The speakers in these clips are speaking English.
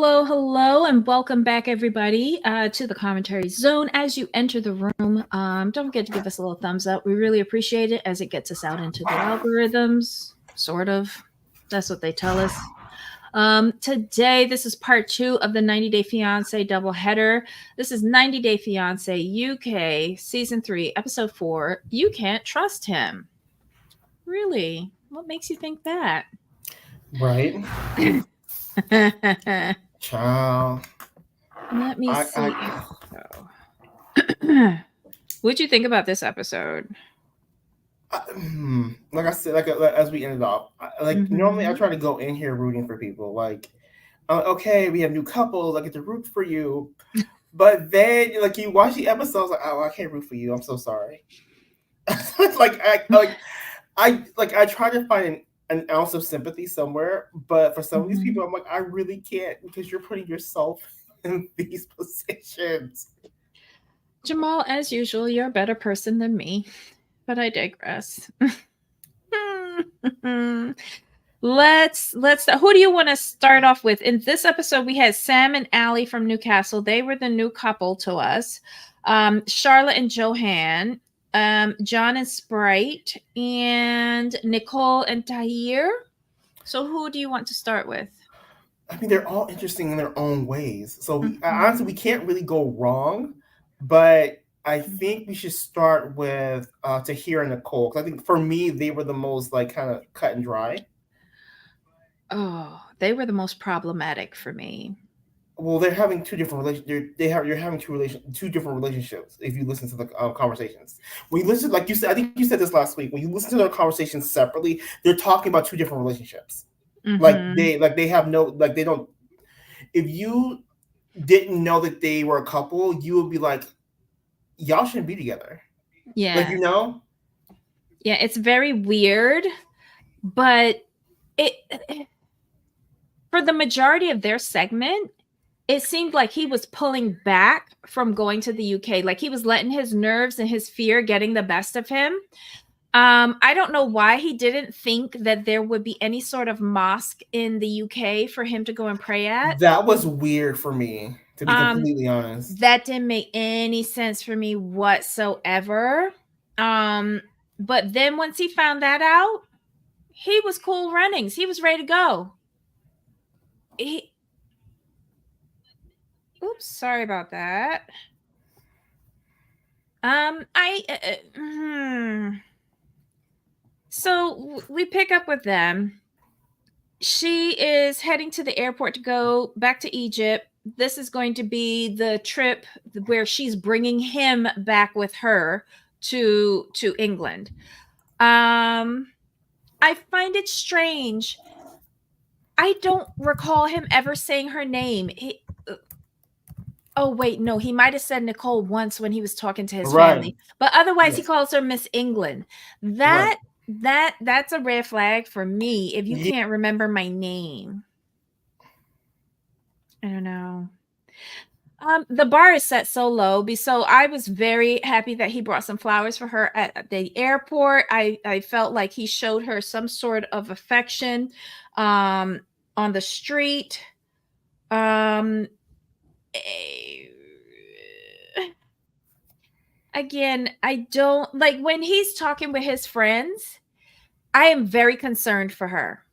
Hello, and welcome back, everybody, to the commentary zone. As you enter the room, don't forget to give us a little thumbs up. We really appreciate it as it gets us out into the algorithms, sort of. That's what they tell us. Today, this is part 2 of the 90 Day Fiancé doubleheader. This is 90 Day Fiancé UK, Season 3, Episode 4. You can't trust him. Really? What makes you think that? Right. Child. Let me see. What'd you think about this episode? Like I said, as we ended off, normally I try to go in here rooting for people. Okay, we have new couples. I get to root for you, but then you watch the episodes, oh, I can't root for you. I'm so sorry. I try to find an ounce of sympathy somewhere, but for some of these people, I'm like, I really can't, because you're putting yourself in these positions. Jamal, as usual, you're a better person than me, but I digress. Let's who do you want to start off with? In this episode, we had Sam and Allie from Newcastle. They were the new couple to us. Charlotte and Yohan, John and Sprite, and Nicole and Taher. So who do you want to start with? I mean, they're all interesting in their own ways. So honestly, we can't really go wrong, but I think we should start with Taher and Nicole, because I think for me, they were the most kind of cut and dry. Oh, they were the most problematic for me. Well, they're having two different You're having two different relationships. If you listen to the conversations, when you listen, like you said, I think you said this last week. When you listen to their conversations separately, they're talking about two different relationships. They have no they don't. If you didn't know that they were a couple, you would be like, y'all shouldn't be together. Yeah. Yeah, it's very weird, but it for the majority of their segment, it seemed like he was pulling back from going to the UK. Like he was letting his nerves and his fear getting the best of him. I don't know why he didn't think that there would be any sort of mosque in the UK for him to go and pray at. That was weird for me, to be completely honest. That didn't make any sense for me whatsoever. But then once he found that out, he was cool runnings. He was ready to go. Oops, sorry about that. So we pick up with them. She is heading to the airport to go back to Egypt. This is going to be the trip where she's bringing him back with her to England. I find it strange. I don't recall him ever saying her name. Oh, wait, no, he might have said Nicole once when he was talking to his family, but otherwise he calls her Miss England. That's a red flag for me if you can't remember my name. I don't know. The bar is set so low, so I was very happy that he brought some flowers for her at the airport. I felt like he showed her some sort of affection on the street. Again, I don't like when he's talking with his friends. I am very concerned for her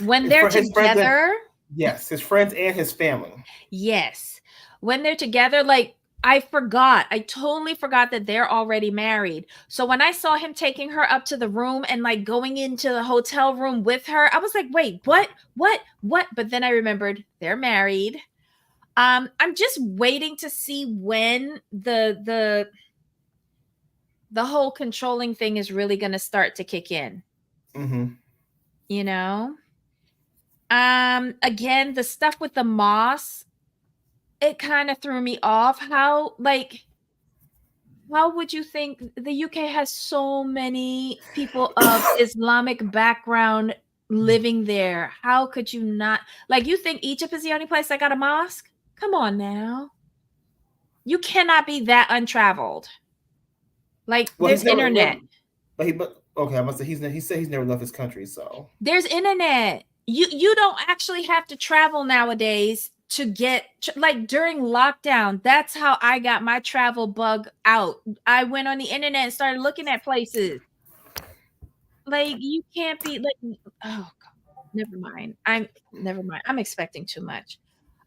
when they're together. Yes, his friends and his family. Yes, when they're together, I totally forgot that they're already married. So when I saw him taking her up to the room and going into the hotel room with her, I was like, wait, what? But then I remembered they're married. I'm just waiting to see when the whole controlling thing is really going to start to kick in. You know? Again, the stuff with the moss, it kind of threw me off. How would you think the UK has so many people of Islamic background living there? How could you not? You think Egypt is the only place that got a mosque? Come on now. You cannot be that untraveled. There's internet. Okay, I must say he said he's never left his country, so there's internet. You don't actually have to travel nowadays to get like during lockdown. That's how I got my travel bug out. I went on the internet and started looking at places. Like you can't be like, oh God, never mind. I'm never mind. I'm expecting too much.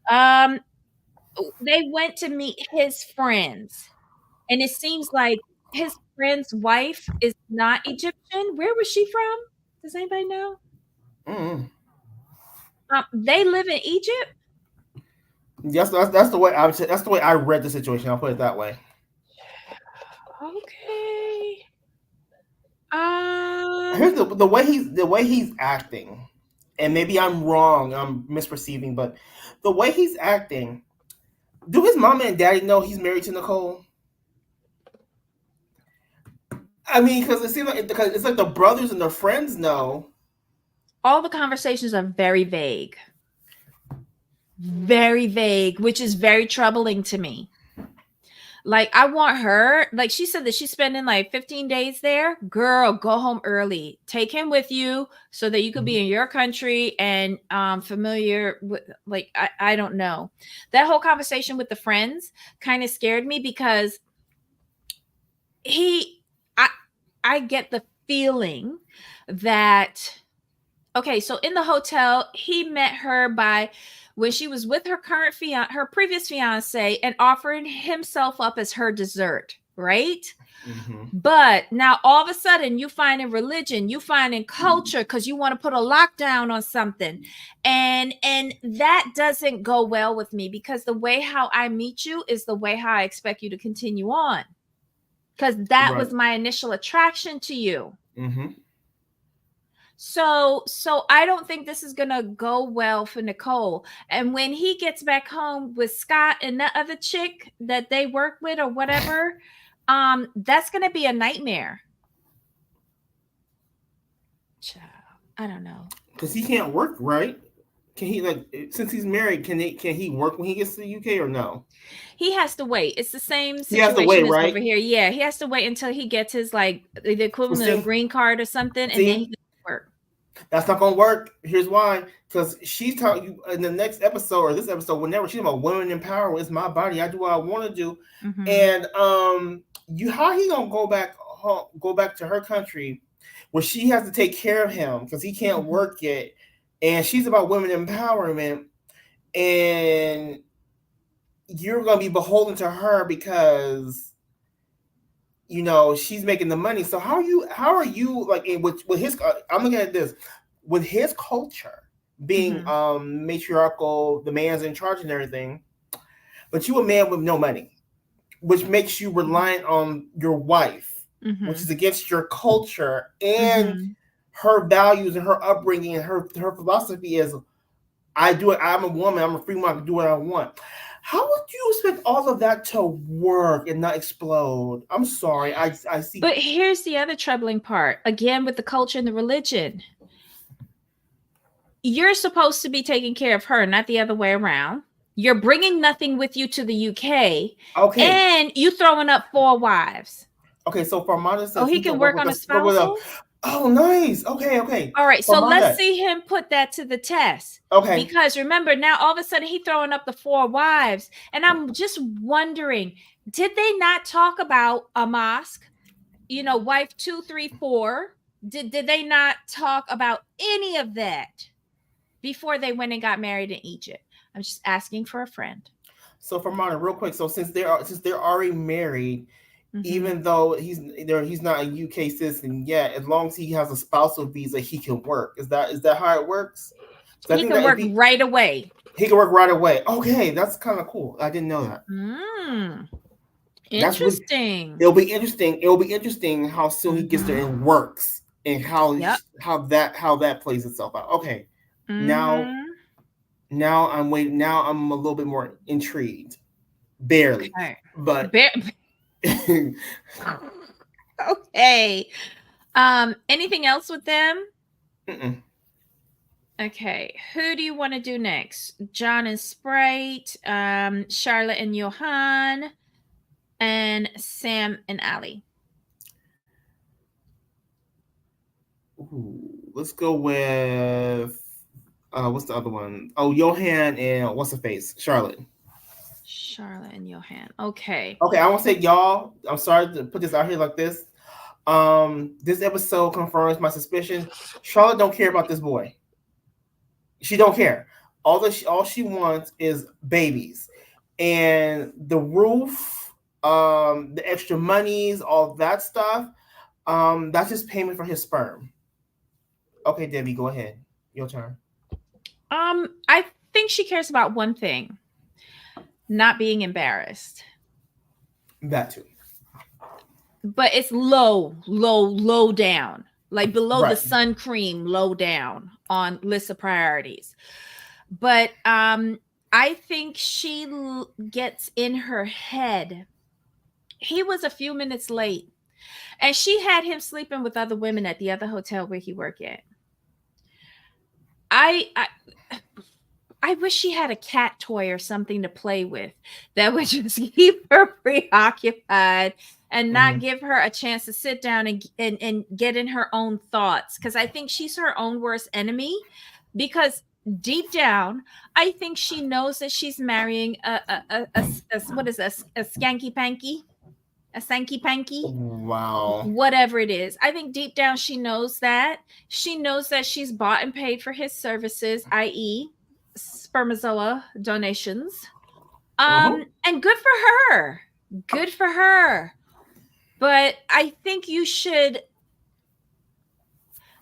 Um, they went to meet his friends, and it seems like his friend's wife is not Egyptian. Where was she from? Does anybody know? Mm. They live in Egypt. Yes, that's the way that's the way I read the situation. I'll put it that way. Okay. Here's the way he's acting, and maybe I'm wrong, I'm misperceiving, but the way he's acting, do his mama and daddy know he's married to Nicole? I mean, because it seems like because it's like the brothers and the friends know. All the conversations are very vague, which is very troubling to me. Like, I want her, like she said that she's spending like 15 days there. Girl, go home early. Take him with you so that you could be in your country and familiar with, like, I don't know. That whole conversation with the friends kind of scared me because he I I get the feeling that okay, so in the hotel, he met her by when she was with her her previous fiance, and offered himself up as her dessert, right? Mm-hmm. But now all of a sudden you find in religion, you find in culture, because you want to put a lockdown on something. And that doesn't go well with me, because the way how I meet you is the way how I expect you to continue on. Because that Right. was my initial attraction to you. Mm-hmm. So I don't think this is gonna go well for Nicole. And when he gets back home with Scott and that other chick that they work with or whatever, that's gonna be a nightmare. Child, I don't know. Because he can't work, right? Can he like since he's married? Can he work when he gets to the UK or no? He has to wait. It's the same He has to wait, situation as over right? here. Yeah, he has to wait until he gets his like the Well, equivalent of a see, green card or something, and then he see, can work. that's not gonna work. Here's why. Because she's telling you in the next episode or this episode, whenever she's about women in power, it's my body. I do what I want to do. Mm-hmm. And you how he gonna go back to her country where she has to take care of him because he can't Mm-hmm. work yet, and she's about women empowerment, and you're gonna be beholden to her because you know she's making the money. So how are you like with his I'm looking at this with his culture being Mm-hmm. matriarchal, the man's in charge and everything, but you a man with no money, which makes you reliant on your wife, which Mm-hmm. is against your culture and Mm-hmm. her values and her upbringing and her philosophy is I do it. I'm a woman. I'm a free woman. I can do what I want. How would you expect all of that to work and not explode? I'm sorry. I see. But here's the other troubling part, again, with the culture and the religion. You're supposed to be taking care of her, not the other way around. You're bringing nothing with you to the UK, Okay. and you throwing up 4 wives. Okay. So Farmada Oh, says he he can can work work with on a us. Work with us. spousal? Oh, nice. Okay. Okay. All right, so let's Farmada. see him put that to the test. Okay. Because remember, now all of a sudden he throwing up the 4 wives. And I'm just wondering, did they not talk about a mosque? You know, wife 2, 3, 4. Did they not talk about any of that before they went and got married in Egypt? I'm just asking for a friend. So Farmada, real quick. So since they're already married, Mm-hmm. even though he's not a UK citizen yet, as long as he has a spousal visa, he can work. Is that how it works? So I He think can that if work right away. he can work right away. Okay, that's kind of cool. I didn't know that. Mm, That's really interesting. it'll be interesting. It'll be interesting how soon he gets there Mm-hmm. and works and Yep. how that plays itself out. Okay, now Mm-hmm. now I'm waiting. Now I'm a little bit more intrigued, barely, Okay. but Bear- okay. Anything else with them? mm-mm. Okay. Who do you want to do next? John and Sprite, Charlotte and Yohan, and Sam and Ali. Ooh, let's go with What's the other one? Oh, Yohan and what's the face? Charlotte. Charlotte and Yohan. Okay. Okay, I want to say y'all. I'm sorry to put this out here like this. This episode confirms my suspicion. Charlotte don't care about this boy. She don't care. All she wants is babies, and the roof, the extra monies, all that stuff. That's just payment for his sperm. Okay, Debbie, go ahead. Your turn. I think she cares about one thing: not being embarrassed. That too. But it's low down, like below the Right. sun cream, low down on list of priorities. But I think she gets in her head. He was a few minutes late, and she had him sleeping with other women at the other hotel where he worked at. I I wish she had a cat toy or something to play with that would just keep her preoccupied and not give her a chance to sit down and get in her own thoughts. Because I think she's her own worst enemy. Because deep down, I think she knows that she's marrying a what is this, a skanky panky, a sanky panky, Wow. whatever it is. I think deep down she knows that. She knows that she's bought and paid for his services, i.e., spermazoa donations. And good for her. Good for her. But I think you should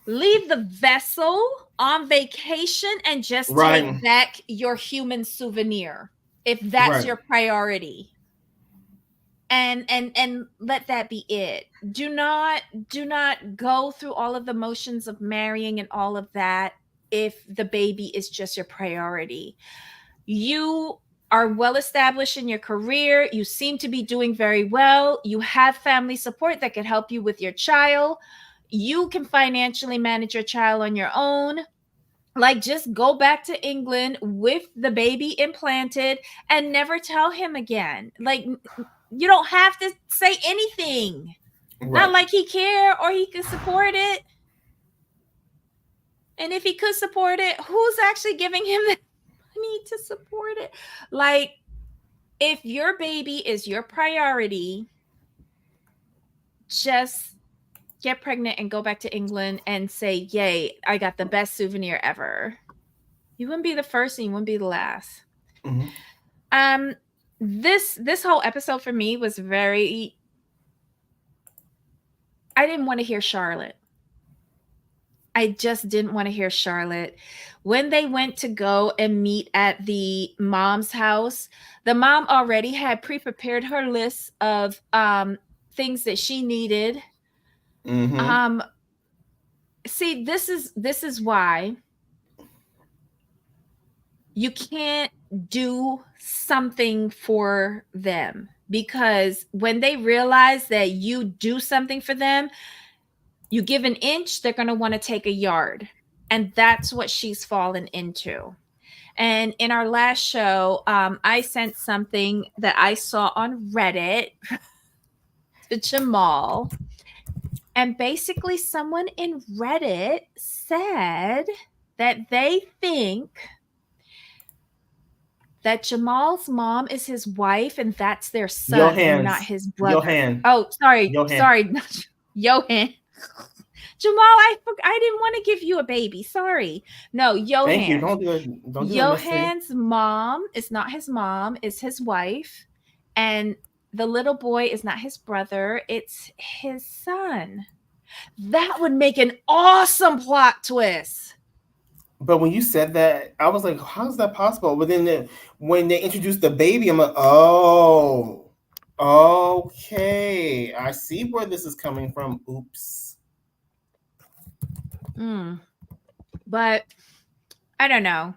leave the vessel on vacation and just take back your human souvenir if that's your priority. And let that be it. Do not go through all of the motions of marrying and all of that if the baby is just your priority. You are well established in your career. You seem to be doing very well. You have family support that can help you with your child. You can financially manage your child on your own. Like, just go back to England with the baby implanted and never tell him again. Like, you don't have to say anything. Not like he care or he could support it. And if he could support it, who's actually giving him the money to support it? Like, if your baby is your priority, just get pregnant and go back to England and say, yay, I got the best souvenir ever. You wouldn't be the first and you wouldn't be the last. This whole episode for me was very, I didn't want to hear Charlotte. I just didn't want to hear Charlotte. When they went to go and meet at the mom's house, the mom already had pre-prepared her list of things that she needed. See, this is why you can't do something for them, because when they realize that you do something for them, you give an inch, they're going to want to take a yard. And that's what she's fallen into. And in our last show, I sent something that I saw on Reddit to Jamal. And basically, someone in Reddit said that they think that Jamal's mom is his wife and that's their son and not his brother. Yohan. Oh, sorry. Yohan. Sorry. Yohan. Jamal, I didn't want to give you a baby. Sorry. No, Yohan. Thank you. Don't do it. Don't do Yohan's mom is not his mom, it's his wife. And the little boy is not his brother, it's his son. That would make an awesome plot twist. But when you said that, I was like, how is that possible? But then when they introduced the baby, I'm like, oh, okay. I see where this is coming from. Oops. But I don't know.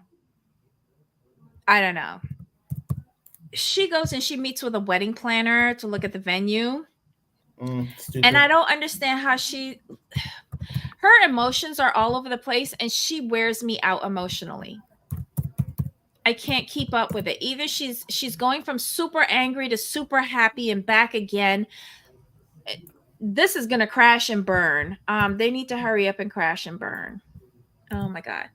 She goes and she meets with a wedding planner to look at the venue. And I don't understand how her emotions are all over the place and she wears me out emotionally. I can't keep up with it. Either she's going from super angry to super happy and back again. This is going to crash and burn. They need to hurry up and crash and burn. Oh my God.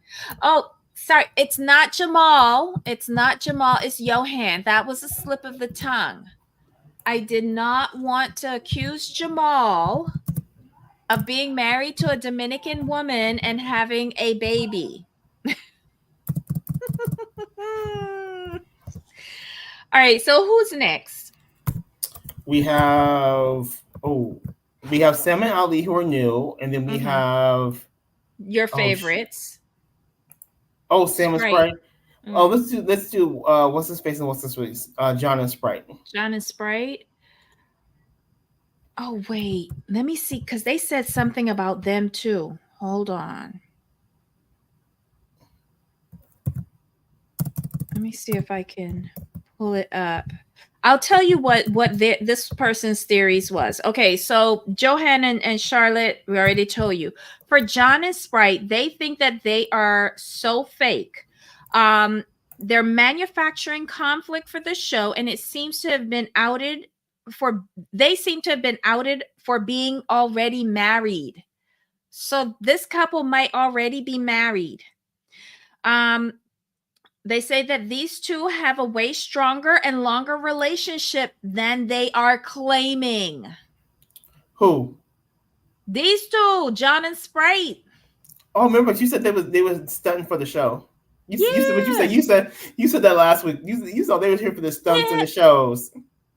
Oh, Sorry, it's not Jamal. It's not Jamal. It's Yohan. That was a slip of the tongue. I did not want to accuse Jamal of being married to a Dominican woman and having a baby. All right, so who's next? We have we have Sam and Ali who are new, and then we have Your oh favorites. Sam and Sprite. Sprite. Oh, let's do what's his face and what's this face? John and Sprite. John and Sprite. Oh wait, let me see, because they said something about them too. Hold on. Let me see if I can pull it up. I'll tell you what this person's theories was. Okay, so Johan and Charlotte, we already told you. For John and Sprite, they think that they are so fake. They're manufacturing conflict for the show, and it seems to have been outed for. They seem to have been outed for being already married. So this couple might already be married. They say that these two have a way stronger and longer relationship than they are claiming. Who? These two, John and Sprite. Oh, remember you said they were stunting for the show. You said what you said. Yeah. You said that last week. You saw they were here for the stunts and the shows.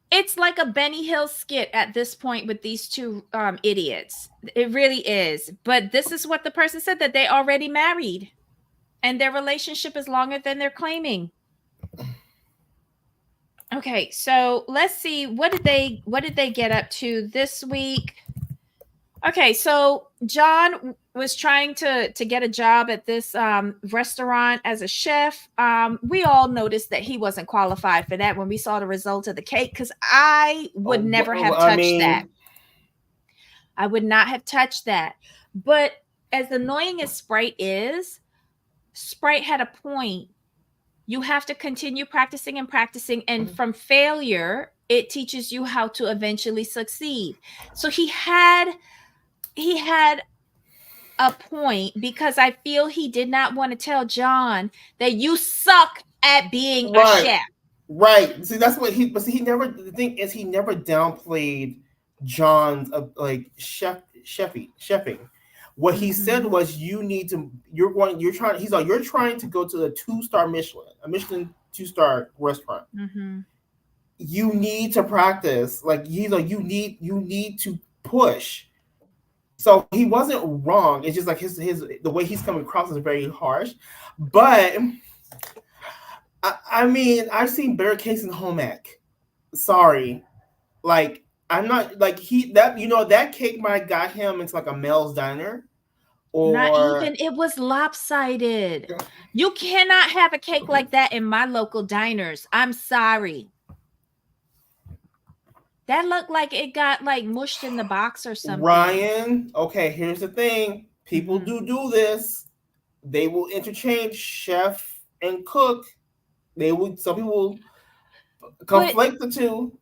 It's like a Benny Hill skit at this point with these two idiots. It really is. But this is what the person said, that they already married. And their relationship is longer than they're claiming. Okay, so let's see, what did they get up to this week? Okay, so John was trying to get a job at this restaurant as a chef. We all noticed that he wasn't qualified for that when we saw the result of the cake, because I would never have touched that. I would not have touched that. But as annoying as Sprite is, Sprite had a point. You have to continue practicing and practicing, and from failure, it teaches you how to eventually succeed. So he had a point, because I feel he did not want to tell John that you suck at being a chef. Right. See, that's what he. But see, he never. The thing is, he never downplayed John's chefing. What he said was, you need to. You're trying. He's like, you're trying to go to a 2-star Michelin, a Michelin 2-star restaurant. You need to practice. Like, he's like, you need to push. So he wasn't wrong. It's just like his the way he's coming across is very harsh. But I mean, I've seen better cakes in home ec. Sorry, like, I'm not like that cake might have got him into like a Mel's Diner. Or not even, it was lopsided. You cannot have a cake like that in my local diners. I'm sorry. That looked like it got like mushed in the box or something. Ryan, okay, here's the thing. People do this. They will interchange chef and cook. Some people conflate the two.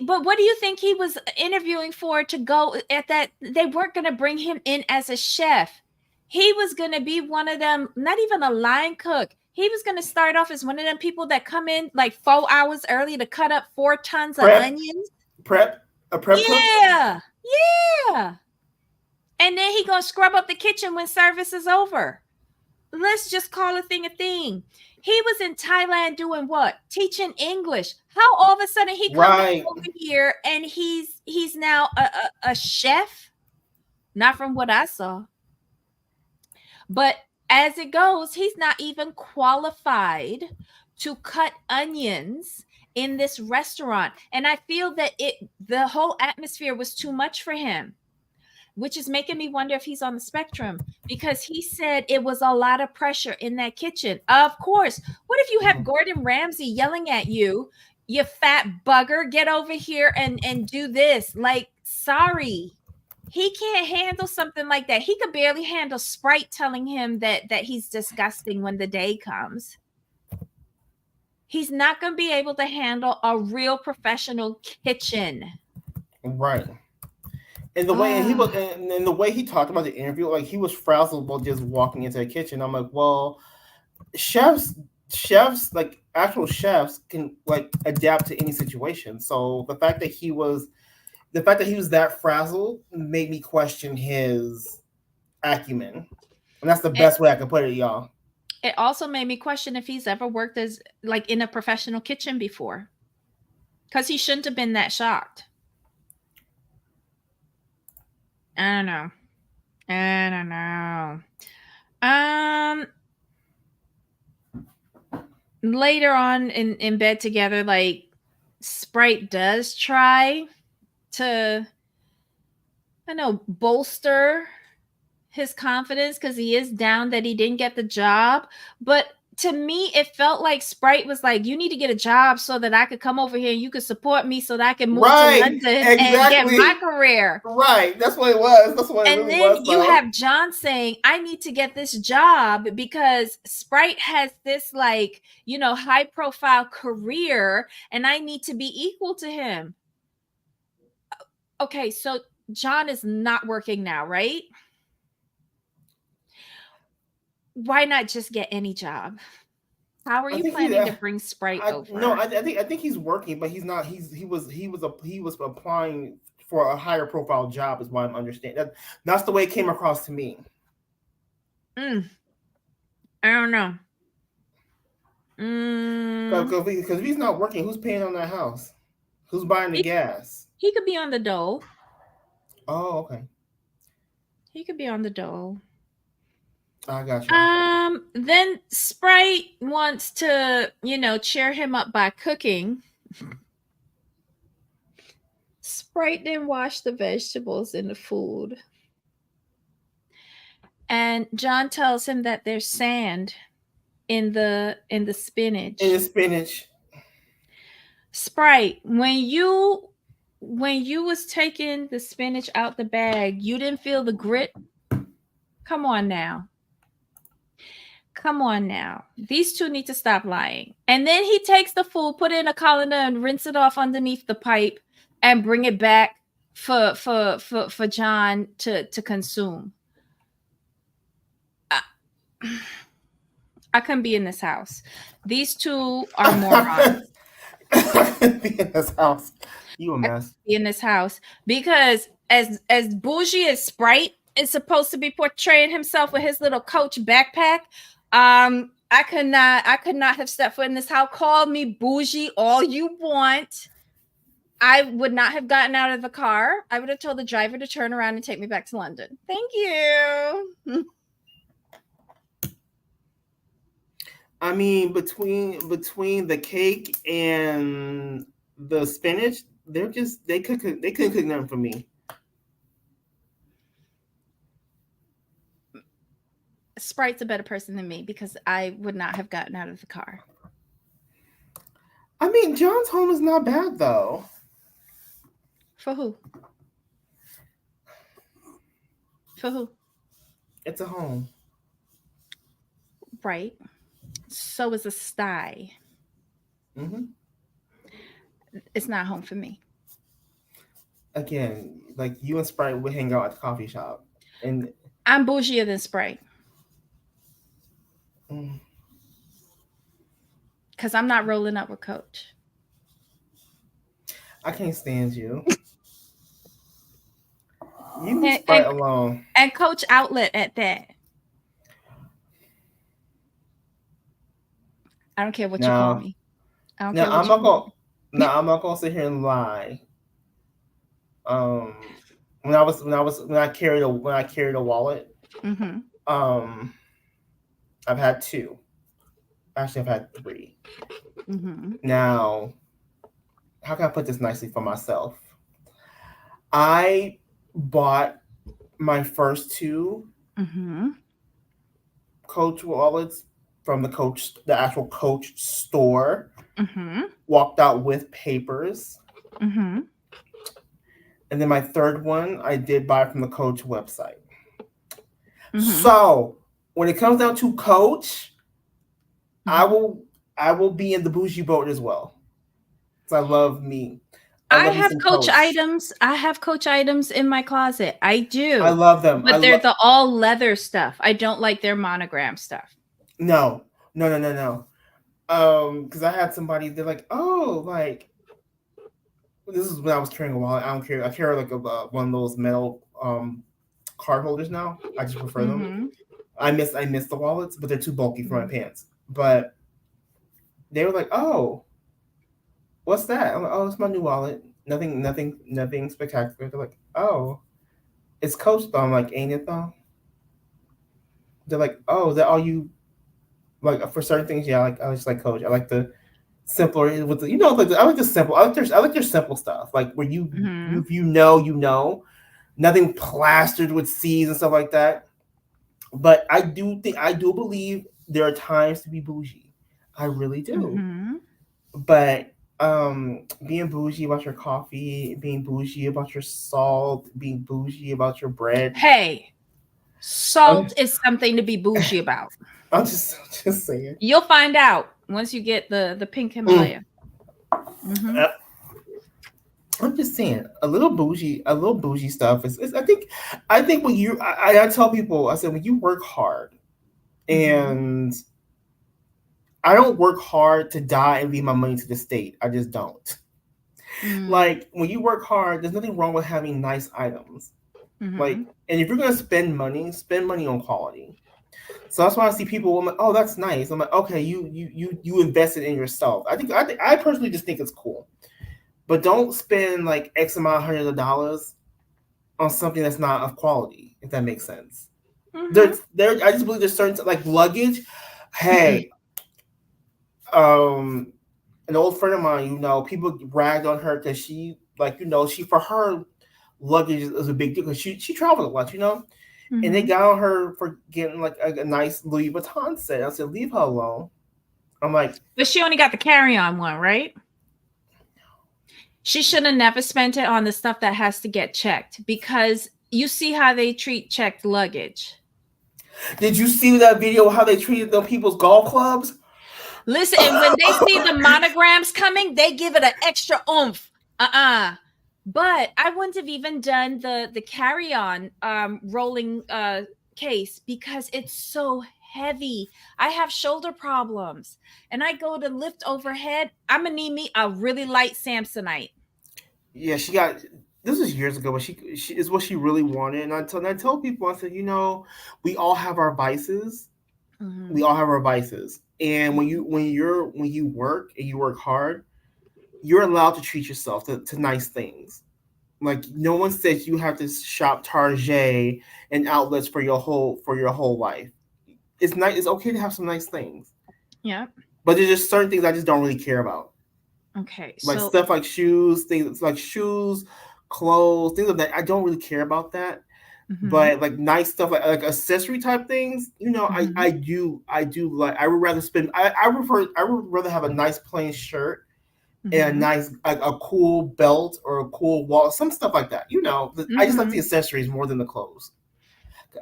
But what do you think he was interviewing for to go at that? They weren't going to bring him in as a chef. He was going to be one of them, not even a line cook. He was going to start off as one of them people that come in like 4 hours early to cut up 4 tons of onions. A prep cook? Yeah. And then he going to scrub up the kitchen when service is over. Let's just call a thing a thing. He was in Thailand doing what? Teaching English. How all of a sudden he comes over here and he's now a chef? Not from what I saw. But as it goes, he's not even qualified to cut onions in this restaurant. And I feel that the whole atmosphere was too much for him, which is making me wonder if he's on the spectrum, because he said it was a lot of pressure in that kitchen. Of course. What if you have Gordon Ramsay yelling at you, you fat bugger, get over here and do this? Like, sorry. He can't handle something like that. He could barely handle Sprite telling him that he's disgusting when the day comes. He's not going to be able to handle a real professional kitchen. Right. And the way and the way he talked about the interview, like he was frazzled while just walking into the kitchen. I'm like, well, chefs like actual chefs can like adapt to any situation. So the fact that he was that frazzled made me question his acumen. And that's the It, best way I can put it, y'all. it also made me question if he's ever worked as like in a professional kitchen before. Because he shouldn't have been that shocked. I don't know. I don't know. Later on in bed together, like Sprite does try to, I know, bolster his confidence because he is down that he didn't get the job. But to me, it felt like Sprite was like, you need to get a job so that I could come over here and you could support me so that I can move to Right. London and get Exactly. my career. Right. That's what it was. That's what it And really then was. you Though. have John saying, I need to get this job because Sprite has this, like, you know, high profile career and I need to be equal to him. Okay, so John is not working now, right? Why not just get any job? How are you planning to bring Sprite over? No, I think he's working, but he's not. He was applying for a higher profile job, is what I'm understanding. That's the way it came across to me. I don't know. Because if he's not working, who's paying on that house? Who's buying the gas? He could be on the dole. Oh, okay. He could be on the dole. I got you. Then Sprite wants to, you know, cheer him up by cooking. Sprite didn't wash the vegetables in the food. And John tells him that there's sand in the spinach. In the spinach. Sprite, when you was taking the spinach out the bag, you didn't feel the grit? Come on now. Come on now. These two need to stop lying. And then he takes the food, put it in a colander and rinse it off underneath the pipe and bring it back for John to consume. I couldn't be in this house. These two are morons. Be in this house. You a mess. Be in this house because as bougie as Sprite is supposed to be portraying himself with his little Coach backpack, I could not have stepped foot in this house. Call me bougie all you want. I would not have gotten out of the car. I would have told the driver to turn around and take me back to London. Thank you. I mean, between the cake and the spinach, they couldn't cook nothing for me. Sprite's a better person than me because I would not have gotten out of the car. I mean, John's home is not bad though. For who? For who? It's a home. Right. So is a sty. Mm-hmm. It's not home for me. Again, like you and Sprite would hang out at the coffee shop, and I'm bougier than Sprite. Because I'm not rolling up with Coach. I can't stand you. You leave Sprite alone. And Coach Outlet at that. I don't care what you call me. I don't care what you call me. I'm not gonna sit here and lie. When I carried a wallet, mm-hmm. I've had 2. Actually, I've had 3. Mm-hmm. Now, how can I put this nicely for myself? I bought my first 2 Coach wallets from the actual Coach store. Walked out with papers. And then my third one I did buy from the Coach website. So when it comes down to Coach, I will be in the bougie boat as well. Because I love me. I have Coach items. I have Coach items in my closet. I do. I love them. But they're the all leather stuff. I don't like their monogram stuff. No. No. Because I had somebody. They're like, oh, like this is when I was carrying a wallet. I don't care. I carry like one of those metal card holders now. I just prefer them. Mm-hmm. I miss the wallets, but they're too bulky for my pants. But they were like, oh, what's that? I'm like, oh, it's my new wallet. Nothing spectacular. They're like, oh, it's Coach though. I'm like, ain't it though? They're like, oh, is that all you like for certain things? Yeah, I just like Coach. I like the simpler with the, like I like the simple. I like their simple stuff, like where Mm-hmm. if nothing plastered with C's and stuff like that. But I do believe there are times to be bougie. I really do. Mm-hmm. But being bougie about your coffee, being bougie about your salt, being bougie about your bread. Hey, I'm salt is something to be bougie about. I'm just saying. You'll find out once you get the pink Mm. Himalaya. Mm-hmm. Uh, I'm just saying a little bougie stuff is I think when I tell people, I said, when you work hard, Mm-hmm. and I don't work hard to die and leave my money to the state. I just don't. Like when you work hard, there's nothing wrong with having nice items. Mm-hmm. Like, and if you're gonna spend money on quality. So that's why I see people. I'm like, oh, that's nice. I'm like, okay, you invested in yourself. I personally just think it's cool, but don't spend like X amount of hundreds of dollars on something that's not of quality. If that makes sense. Mm-hmm. There. I just believe there's certain like luggage. Hey, um, an old friend of mine, people ragged on her because she, like, she, for her, luggage is a big deal because she traveled a lot, and they Mm-hmm. got on her for getting like a nice Louis Vuitton set. I said, leave her alone. I'm like, But she only got the carry-on one, right? She should have never spent it on the stuff that has to get checked, because you see how they treat checked luggage. did you see that video how they treated them people's golf clubs? Listen, and when they see the monograms coming, they give it an extra oomph. But I wouldn't have even done the carry-on rolling case, because it's so heavy. I have shoulder problems, and I go to lift overhead. I'm gonna need me a really light Samsonite. Yeah, she got. This was years ago, but she is what she really wanted. And I tell people, I said, we all have our vices. Mm-hmm. We all have our vices, and when you work and you work hard, you're allowed to treat yourself to nice things. Like, no one says you have to shop Target and outlets for your whole life. It's nice. It's okay to have some nice things, Yeah. but there's just certain things I just don't really care about, Okay. like So. stuff like shoes, clothes, things like that. I don't really care about that. Mm-hmm. But like nice stuff, like accessory type things, I Mm-hmm. I do I do like. I would rather spend. I would rather have a nice plain shirt and a Mm-hmm. nice, like, a cool belt or a cool wall, some stuff like that. I just like the Mm-hmm. accessories more than the clothes.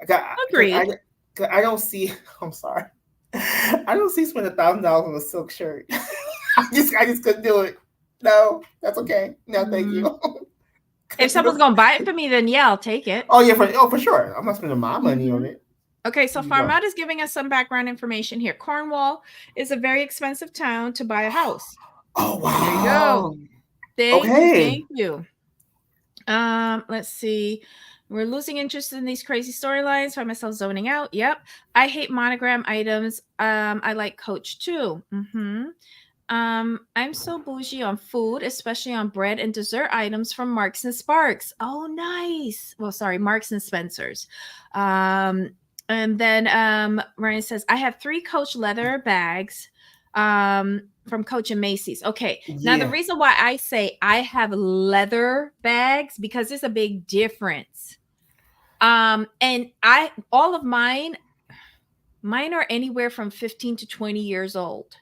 Because Agreed. 'cause I don't see. I'm sorry. I don't see spending $1,000 on a silk shirt. I just couldn't do it. No, that's okay. No, thank Mm. you. If someone's gonna buy it for me, then yeah, I'll take it. Oh yeah, for sure. I'm not spending my money on Mm-hmm. it. Okay, so You know. Farmouth is giving us some background information here. Cornwall is a very expensive town to buy a house. Oh There you go. wow. Thank you. Okay. Thank you. Let's see. We're losing interest in these crazy storylines. Find myself zoning out. Yep. I hate monogram items. I like Coach too. Mm-hmm. I'm so bougie on food, especially on bread and dessert items from Marks and Sparks. Oh, nice. Well, sorry, Marks and Spencer's. Um, and then Ryan says, I have 3 Coach leather bags from Coach and Macy's. Okay. Now, the Yeah. reason why I say I have leather bags, because there's a big difference. And all of mine are anywhere from 15 to 20 years old,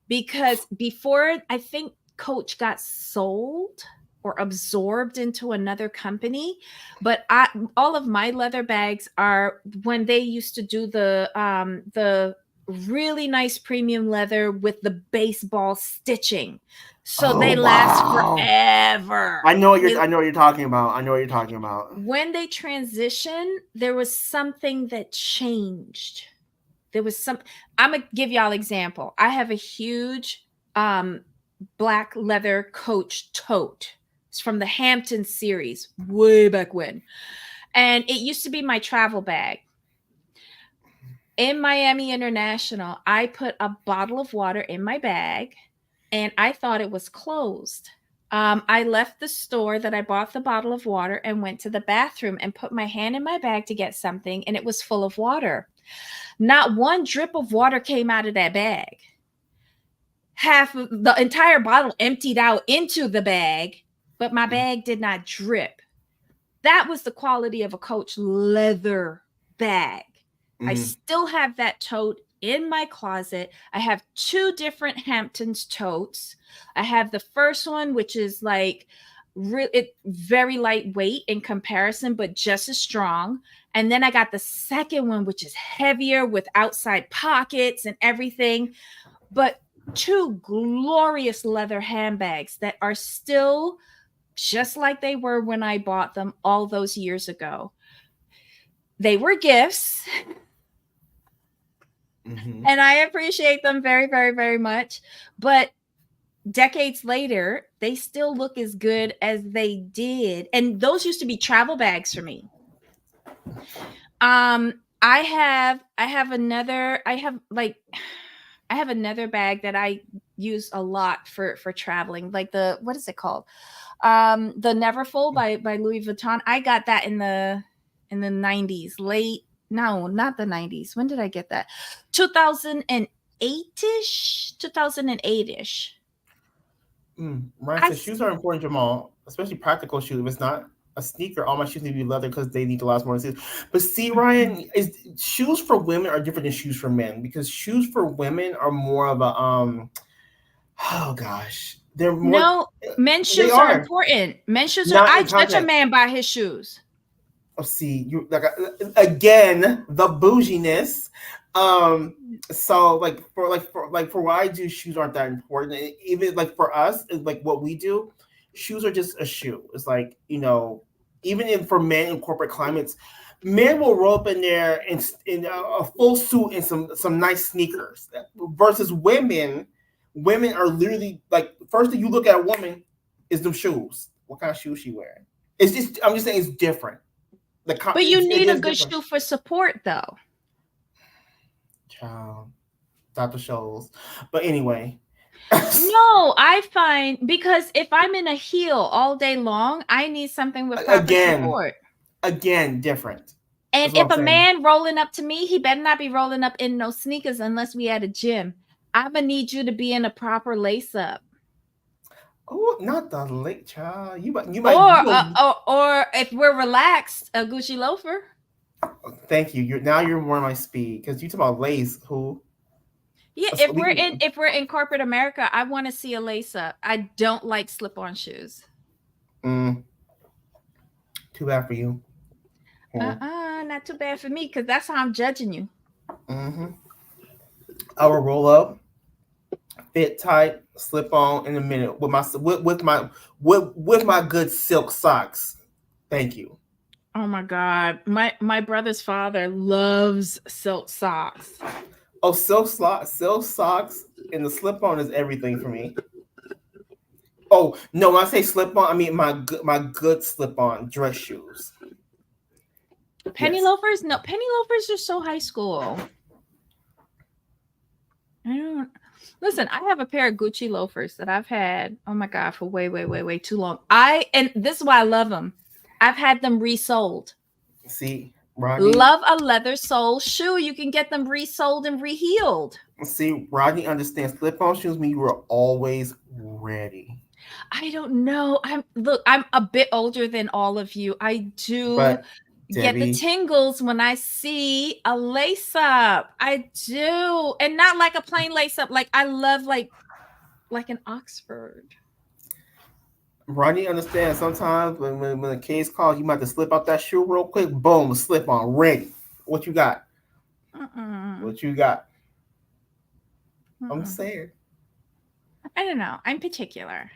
because before, I think Coach got sold or absorbed into another company. But all of my leather bags are when they used to do the really nice premium leather with the baseball stitching, so Oh they last wow. forever. I know what you're talking about. I know what you're talking about. When they transition, there was something that changed. There was some. I'm gonna give y'all example. I have a huge black leather Coach tote. It's from the Hampton series, way back when, and it used to be my travel bag. In Miami International, I put a bottle of water in my bag, and I thought it was closed. I left the store that I bought the bottle of water and went to the bathroom and put my hand in my bag to get something, and it was full of water. Not one drip of water came out of that bag. Half of the entire bottle emptied out into the bag, but my bag did not drip. That was the quality of a Coach leather bag. I still have that tote in my closet. I have 2 different Hamptons totes. I have the first one, which is like very lightweight in comparison, but just as strong. And then I got the second one, which is heavier with outside pockets and everything. But 2 glorious leather handbags that are still just like they were when I bought them all those years ago. They were gifts. And I appreciate them very, very, very much. But decades later, they still look as good as they did. And those used to be travel bags for me. I have another bag that I use a lot for traveling, like what is it called? The Neverfull by Louis Vuitton. I got that in the 90s, no, not the 90s. When did I get that? 2008-ish. Right. So shoes are important, Jamal, especially practical shoes. If it's not a sneaker, all my shoes need to be leather because they need to last more than 6. But see, Ryan, shoes for women are different than shoes for men, because shoes for women are more of a oh gosh. They're more. No, men's shoes are important. Men's shoes are. I judge a man by his shoes. Oh, see, you like again the bouginess. So for what I do, shoes aren't that important. Even like for us, like what we do, shoes are just a shoe. It's like, even for men in corporate climates, men will roll up in there in a full suit and some nice sneakers. Versus women are literally like, first thing you look at a woman is them shoes. What kind of shoes she wearing? I'm just saying it's different. But you need a good shoe for support, though. Child, Dr. Scholes. But anyway. No, I find, because if I'm in a heel all day long, I need something with proper support. Again, different. And if a man rolling up to me, he better not be rolling up in no sneakers unless we at a gym. I'm gonna need you to be in a proper lace up. Oh, not the late child. You might. Or if we're relaxed, a Gucci loafer. Thank you. You're more my speed, because you talk about lace. Who? Yeah, if we're in corporate America, I want to see a lace up. I don't like slip-on shoes. Too bad for you. Not too bad for me, because that's how I'm judging you. I will roll up, fit tight, slip on in a minute with my good silk socks. Thank you. Oh my God, my brother's father loves silk socks. Oh, silk socks and the slip on is everything for me. Oh no, when I say slip on, I mean my good slip on dress shoes. Penny loafers? No, penny loafers are so high school. Listen, I have a pair of Gucci loafers that I've had, oh my God, for way, way, way, way too long. And this is why I love them. I've had them resold. See, Rodney, love a leather sole shoe. You can get them resold and reheeled. See, Rodney understands slip-on shoes mean you were always ready. I don't know. I'm a bit older than all of you. I do get the tingles when I see a lace up. I do. And not like a plain lace up. Like I love like an Oxford. Rodney understands sometimes when the case calls, you might have to slip out that shoe real quick. Boom, slip on, ready. What you got? What you got? I'm saying. I don't know. I'm particular.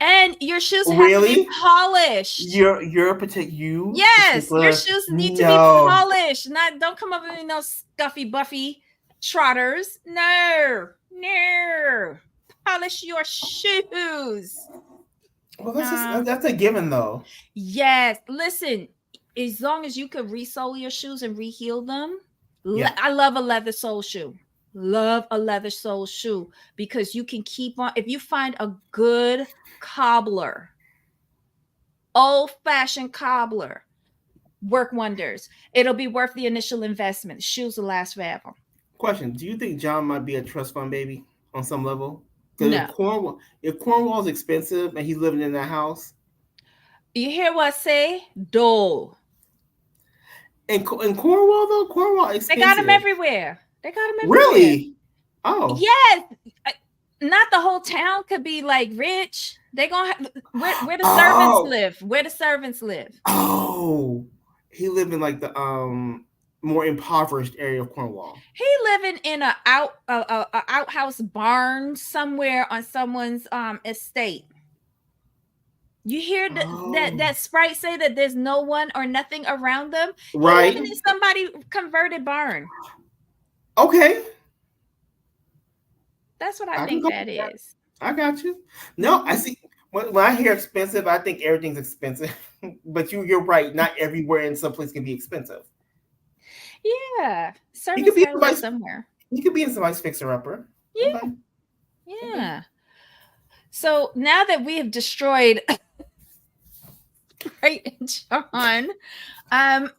And your shoes have to be polished. You're particular. Yes, your shoes need to be polished. Don't come up with no scuffy buffy Trotters, no, no. Polish your shoes. Well, Um, that's a given though. yes. Listen, as long as you could resole your shoes and reheal them, Yeah. I love a leather sole shoe. Love a leather sole shoe because you can keep on. If you find a good cobbler, old fashioned cobbler, work wonders. It'll be worth the initial investment. Shoes will last forever. Question: do you think John might be a trust fund baby on some level? Because No. If Cornwall's expensive and he's living in that house, You hear what I say? Dole. in Cornwall though, Cornwall They got them expensive. everywhere. They got them everywhere. Really? Oh. Yes. Not the whole town could be like rich. They gonna where the servants Oh. live. Where the servants live. Oh. He lived in like the more impoverished area of Cornwall. He living in a outhouse barn somewhere on someone's estate. You hear that Sprite say that there's no one or nothing around them? Right. He living in somebody converted barn. Okay. That's what I think that is. I got you. No, I see. When I hear expensive, I think everything's expensive. But you're right. Not everywhere in some place can be expensive. Yeah, He could be somewhere. He could be in somebody's fixer upper. Yeah, okay. Yeah. Okay. So now that we have destroyed Sprite and John,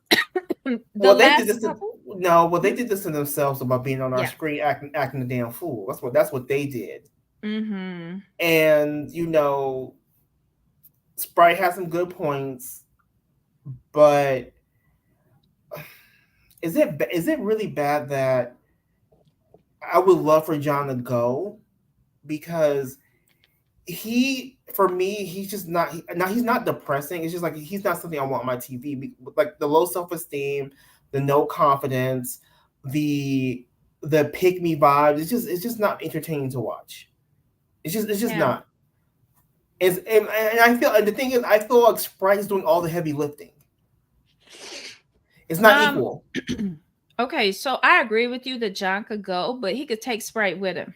well, they did this. They did this to themselves about being on our screen acting a damn fool. That's what they did. Mm-hmm. And Sprite has some good points, but is it really bad that I would love for John to go? Because for me, he's just not. He's not depressing. It's just like he's not something I want on my TV. Like the low self-esteem, the no confidence, the pick me vibe. It's just not entertaining to watch. It's just not. And I feel, and the thing is, I feel like Sprite is doing all the heavy lifting. It's not equal. Okay, so I agree with you that John could go, but he could take Sprite with him.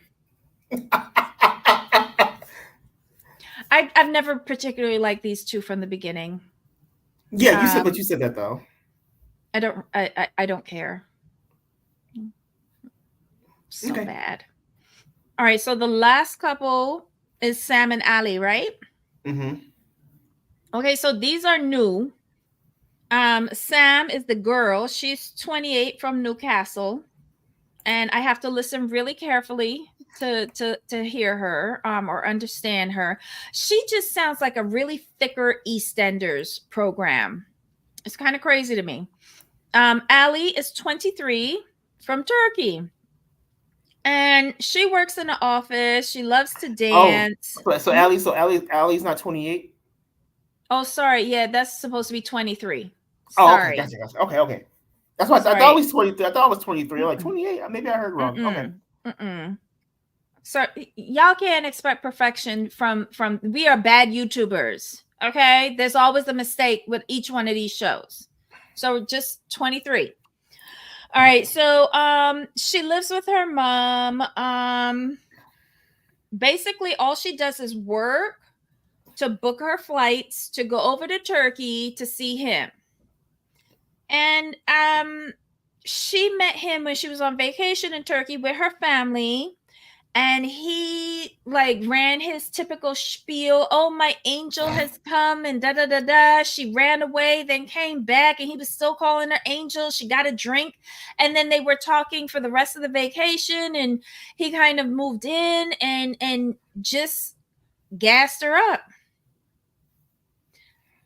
I've never particularly liked these two from the beginning. Yeah, you said that though. I don't care. So bad. All right, so the last couple is Sam and Ali, right? Mm-hmm. Okay, so these are new. Sam is the girl. She's 28 from Newcastle, and I have to listen really carefully to hear her or understand her. She just sounds like a really thicker EastEnders program. It's kind of crazy to me. Ali is 23 from Turkey. And she works in the office. She loves to dance. Oh, so Ali's not 28? Oh, sorry. Yeah, that's supposed to be 23. Sorry. Oh, okay, gotcha. Okay. That's why I thought it was 23. I thought it was 23. I'm like 28. Maybe I heard wrong. Okay. So y'all can't expect perfection from we are bad YouTubers. Okay. There's always a mistake with each one of these shows. So just 23. All right. So she lives with her mom. Basically all she does is work to book her flights to go over to Turkey to see him. And she met him when she was on vacation in Turkey with her family. And he like ran his typical spiel. Oh, my angel has come and da da da da. She ran away, then came back, and he was still calling her angel. She got a drink, and then they were talking for the rest of the vacation. And he kind of moved in and just gassed her up.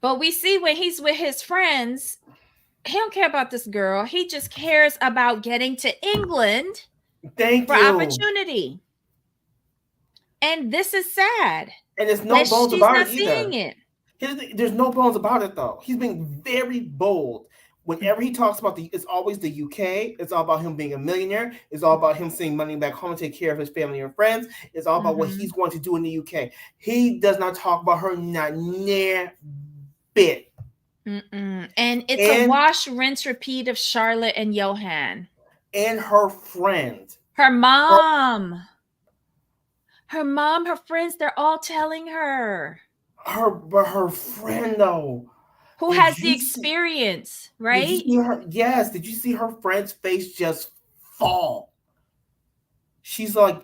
But we see when he's with his friends, he don't care about this girl. He just cares about getting to England for opportunity. And this is sad. And there's no bones about it either. There's no bones about it though. He's being very bold. Whenever he talks about it's always the UK. It's all about him being a millionaire. It's all about him sending money back home to take care of his family and friends. It's all about what he's going to do in the UK. He does not talk about her not near bit. And it's a wash, rinse, repeat of Charlotte and Yohan. and her friend. Her mom. Her mom, her friends, they're all telling her. But her friend though. Who Did has the you see? experience, Did you right? see her? Yes. Did you see her friend's face just fall? She's like,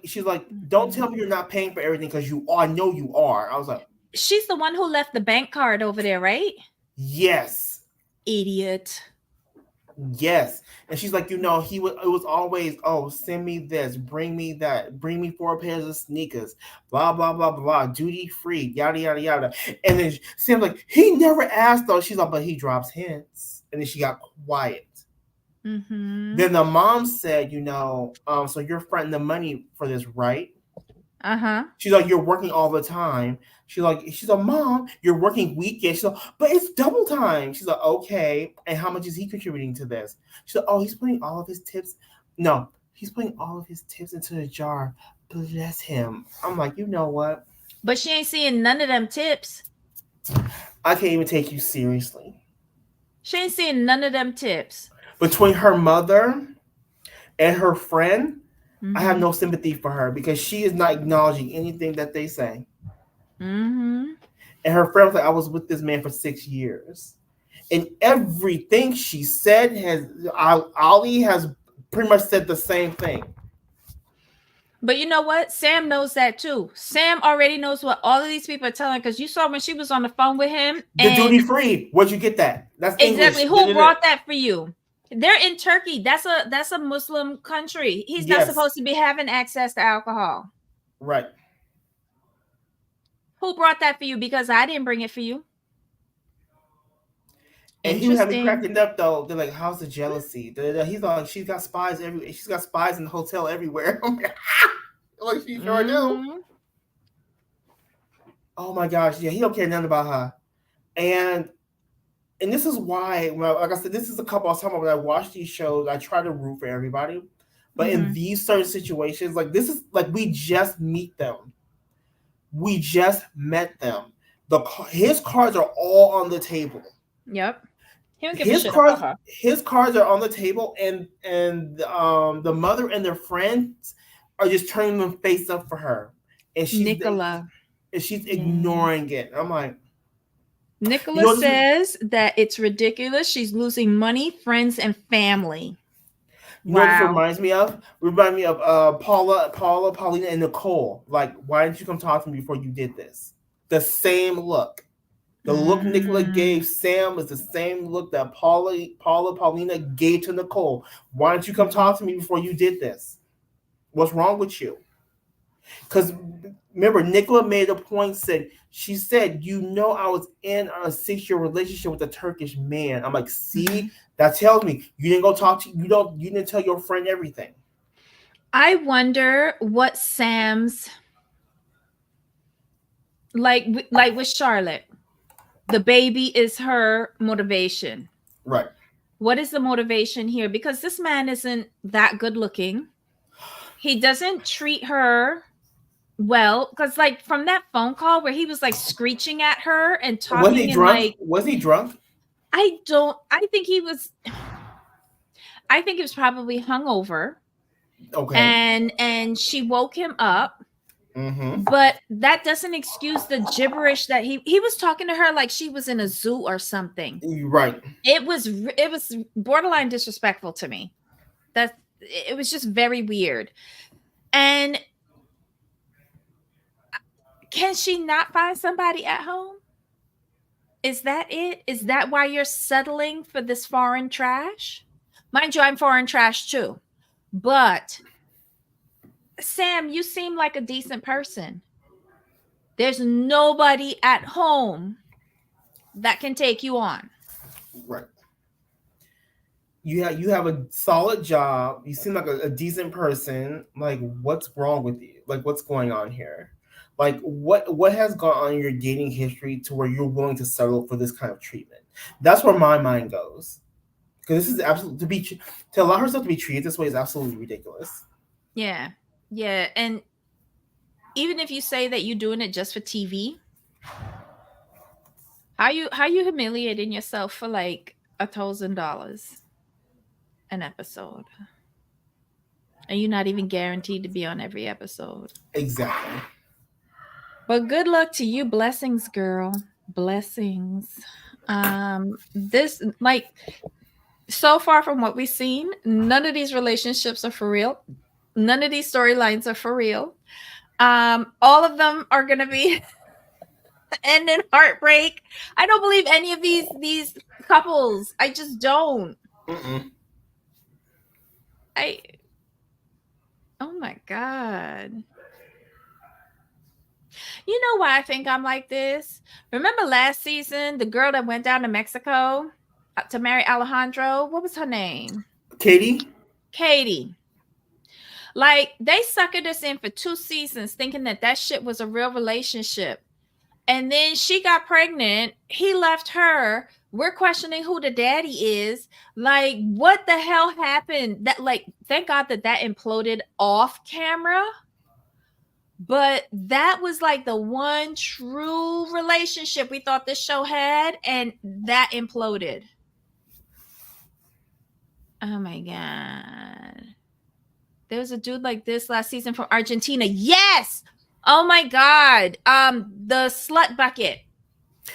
don't tell Mhm. me you're not paying for everything because you are. I know you are. I was like, She's the one who left the bank card over there, right? yes. Idiot. Yes. And she's like, it was always, oh, send me this, bring me that, bring me 4 pairs of sneakers, blah, blah, blah, blah, duty free, yada, yada, yada. And then Sam's like, he never asked though. She's like, but he drops hints. And then she got quiet. Mm-hmm. Then the mom said, so you're fronting the money for this, right? Uh-huh. She's like, you're working all the time. She's like, Mom, you're working weekends. She's like, but it's double time. She's like, okay. And how much is he contributing to this? She's like, oh, he's putting all of his tips. No, he's putting all of his tips into the jar. Bless him. I'm like, you know what? But she ain't seeing none of them tips. I can't even take you seriously. She ain't seeing none of them tips. Between her mother and her friend, I have Mm-hmm. no sympathy for her because she is not acknowledging anything that they say. Mm-hmm. And her friend was like, I was with this man for 6 years. And everything she said Ali has pretty much said the same thing. But you know what? Sam knows that too. Sam already knows what all of these people are telling because you saw when she was on the phone with him The and duty free. Where'd you get that? That's English. exactly who brought that for you? They're in Turkey. That's a Muslim country. He's not Yes. supposed to be having access to alcohol. Right. Who brought that for you? Because I didn't bring it for you. And he was having Interesting. cracking up though. They're like, how's the jealousy? He's like, she's got spies in the hotel everywhere. I'm like, she sure do. Mm-hmm. Oh my gosh, yeah, he don't care nothing about her. And this is why, well, like I said, this is a couple I was talking about when I watch these shows, I try to root for everybody. But in Mm-hmm. these certain situations, like this is like we just meet them. We just met them. His cards are all on the table. Yep. He don't give a His shit about cards her. his cards are on the table, and the mother and their friends are just turning them face up for her, and Nicola. she's Yeah. ignoring it. I'm like, you Nicola know this. says that it's ridiculous. She's losing money, friends, and family. You know what this Wow. reminds me of? Remind me of Paulina, and Nicole. Like, why didn't you come talk to me before you did this? The same look. The look Nicola Mm. gave Sam is the same look that Paulina gave to Nicole. Why didn't you come talk to me before you did this? What's wrong with you? Because remember, Nicola made a point. She said, I was in a 6-year relationship with a Turkish man. I'm like, Mhm. see, that tells me you didn't go talk to you didn't tell your friend everything. I wonder what Sam's like with Charlotte. The baby is her motivation. Right. What is the motivation here? Because this man isn't that good looking. He doesn't treat her well. Because, like, from that phone call where he was like screeching at her and Was he talking, and drunk? like, Was he drunk? I don't, I think he was, I think he was probably hungover Okay. and she woke him up. Mm-hmm. But that doesn't excuse the gibberish that he was talking to her like she was in a zoo or something. Right. It was borderline disrespectful to me. That it was just very weird. And can she not find somebody at home? Is that it? Is that why you're settling for this foreign trash? Mind you, I'm foreign trash too. But Sam, you seem like a decent person. There's nobody at home that can take you on. Right. You have a solid job. You seem like a decent person. Like, what's wrong with you? Like, what's going on here? Like, what has gone on in your dating history to where you're willing to settle for this kind of treatment? That's where my mind goes. Because this is absolutely to allow herself to be treated this way is absolutely ridiculous. Yeah. Yeah. And even if you say that you're doing it just for TV, how you humiliating yourself for like $1,000 an episode? And you're not even guaranteed to be on every episode. Exactly. But good luck to you. Blessings, girl. Blessings. This, like, so far from what we've seen, none of these relationships are for real. None of these storylines are for real. All of them are gonna be end in heartbreak. I don't believe any of these couples. I just don't. Mm-mm. I Oh my god. You know why I think I'm like this? Remember last season, the girl that went down to Mexico to marry Alejandro? What was her name? Katie? Katie. Like, they suckered us in for 2 seasons thinking that that shit was a real relationship. And then she got pregnant. He left her. We're questioning who the daddy is. Like, what the hell happened? That, like, thank God that that imploded off camera. But that was like the one true relationship we thought this show had, and that imploded. Oh my god. There was a dude like this last season from Argentina. Yes. Oh my god. The slut bucket.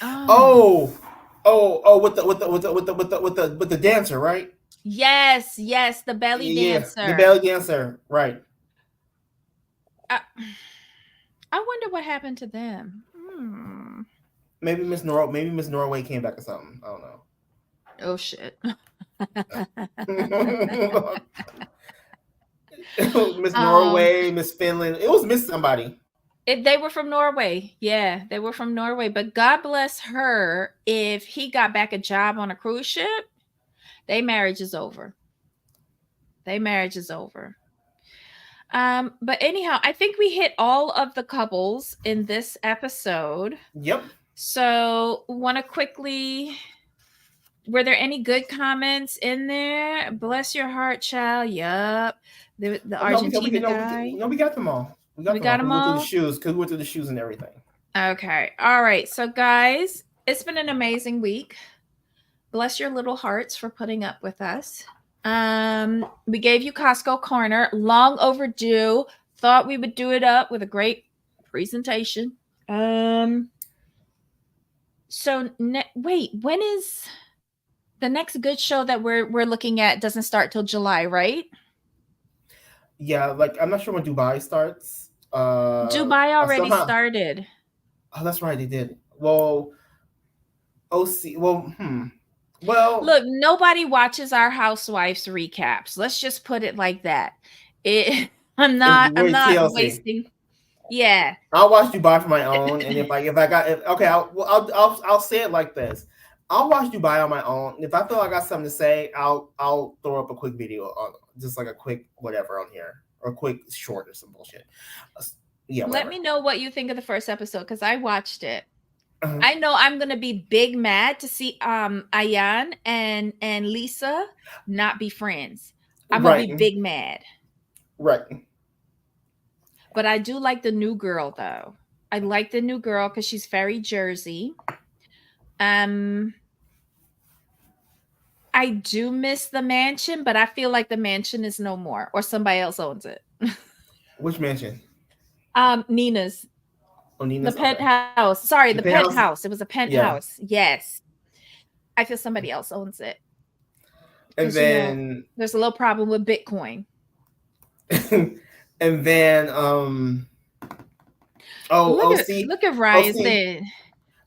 Oh. Oh, with the dancer, right? Yes, the belly Yeah, the dancer. belly dancer, right? I, I wonder what happened to them. Hmm. Maybe Miss Norway came back or something. I Oh shit. don't know. Miss um, Norway, Miss Finland. It was Miss somebody. if they were from Norway, yeah, they were from Norway. But God bless her if he got back a job on a cruise ship. Their marriage is over. Their marriage is over. But anyhow, I think we hit all of the couples in this episode. Yep. So, want to quickly, were there any good comments in there? Bless your heart, child. Yup. The No, Argentina guy. we got them all. We got We them all. got 'Cause them we went through the all. shoes. Because we went through the shoes and everything. Okay. All right. So, guys, it's been an amazing week. Bless your little hearts for putting up with us. We gave you Costco Corner, long overdue. Thought we would do it up with a great presentation. So wait, when is the next good show that we're looking at? Doesn't start till July, right? Yeah, like I'm not sure when Dubai starts. Dubai already Somehow. started. Oh, that's right, they did. Well, OC. Well, Well, Look, nobody watches our Housewives recaps. Let's just put it like that. It, I'm we're not TLC. wasting. Yeah. I'll watch Dubai for my own, and okay, I'll say it like this. I'll watch Dubai on my own. If I feel I got something to say, I'll throw up a quick video on just like a quick whatever on here or a quick short or some bullshit. Yeah, Let whatever. me know what you think of the first episode because I watched it. Uh-huh. I know I'm gonna be big mad to see Ayan and Lisa not be friends. I'm gonna be Right, big mad. right. But I do like the new girl though. I like the new girl because she's very Jersey. Um I do miss the mansion, but I feel like the mansion is no more or somebody else owns it. Which mansion? Nina's. Oh, The Nina's. Okay. penthouse. Sorry, the The penthouse. penthouse. It was a Yeah, penthouse. Yes. I feel somebody else owns it. and Because, then there's a little problem with Bitcoin. and then oh OC Look at Ryan OC saying,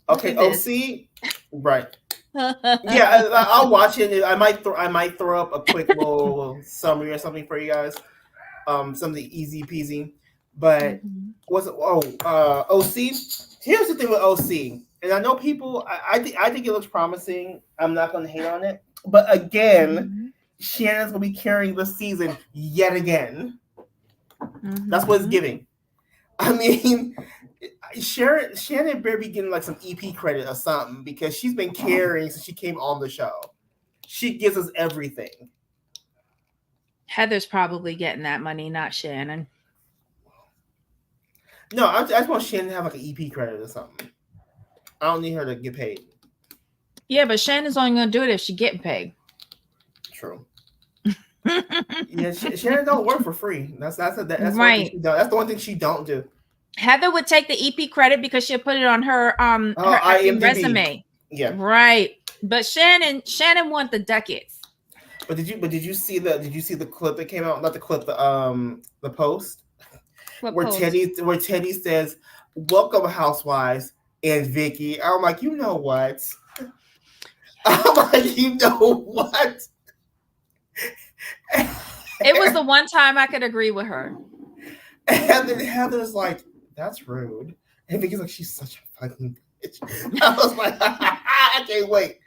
look okay at this. OC right. Yeah, I'll watch it. I might throw up a quick little summary or something for you guys. Something easy peasy. But Mhm. OC. Here's the thing with OC, and I know people. I think it looks promising. I'm not going to hate on it, but again, Mhm. Shannon's going to be carrying this season yet again. That's what it's Mhm. giving. I mean, Shannon better be getting like some EP credit or something because she's been carrying since she came on the show. She gives us everything. Heather's probably getting that money, not Shannon. No, I just want Shannon to have like an EP credit or something. I don't need her to get paid. Yeah, but Shannon's only going to do it if she getting paid. True. Yeah, Shannon don't work for free. That's one thing Right. she don't. That's the one thing she don't do. Heather would take the EP credit because she'll put it on her acting IMDb. resume. Yeah. Right. But Shannon want the ducats. Did you see the clip that came out? Not the clip, the post What post? Where Teddy says, "Welcome, Housewives," and Vicky. I'm like, you know what? I'm like, you know what? It was the one time I could agree with her. And then Heather's like, "That's rude," and Vicky's like, "She's such a fucking bitch." I was like, I can't wait.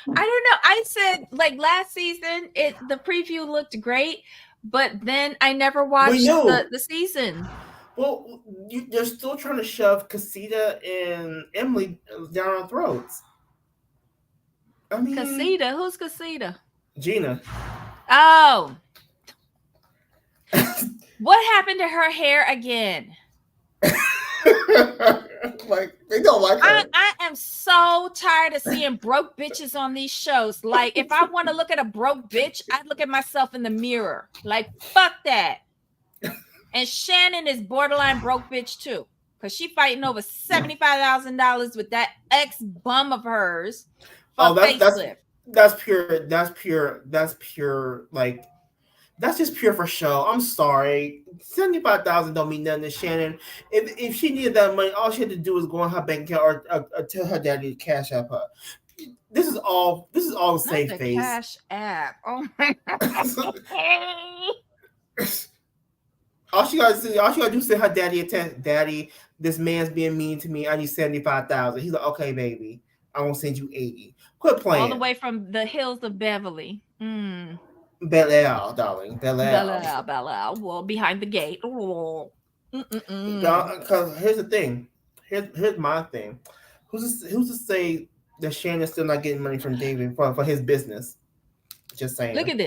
I don't know. I said like last season, the preview looked great, but then I never watched the season. Well, you're still trying to shove Casita and Emily down our throats. I mean, Casita, who's Casita? Gina. Oh, what happened to her hair again? Like, they don't like her. I am so tired of seeing broke bitches on these shows. Like, if I want to look at a broke bitch, I look at myself in the mirror. Like, fuck that. And Shannon is borderline broke bitch too, because she fighting over $75,000 with that ex bum of hers. Oh, that's pure. Like, that's just pure for show. I'm sorry. 75,000 don't mean nothing to Shannon. If she needed that money, all she had to do was go on her bank account or tell her daddy to cash up her. This is all the same face. Cash app. Oh my god. All she gotta do is say her daddy daddy, this man's being mean to me. I need 75,000. He's like, okay, baby, I won't send you 80. Quit playing. All the way from the hills of Beverly. Bel Air, darling. Bel Air. Well, behind the gate. Because here's the thing. Here's my thing. Who's to say that Shannon's still not getting money from David for his business? Just saying. Look at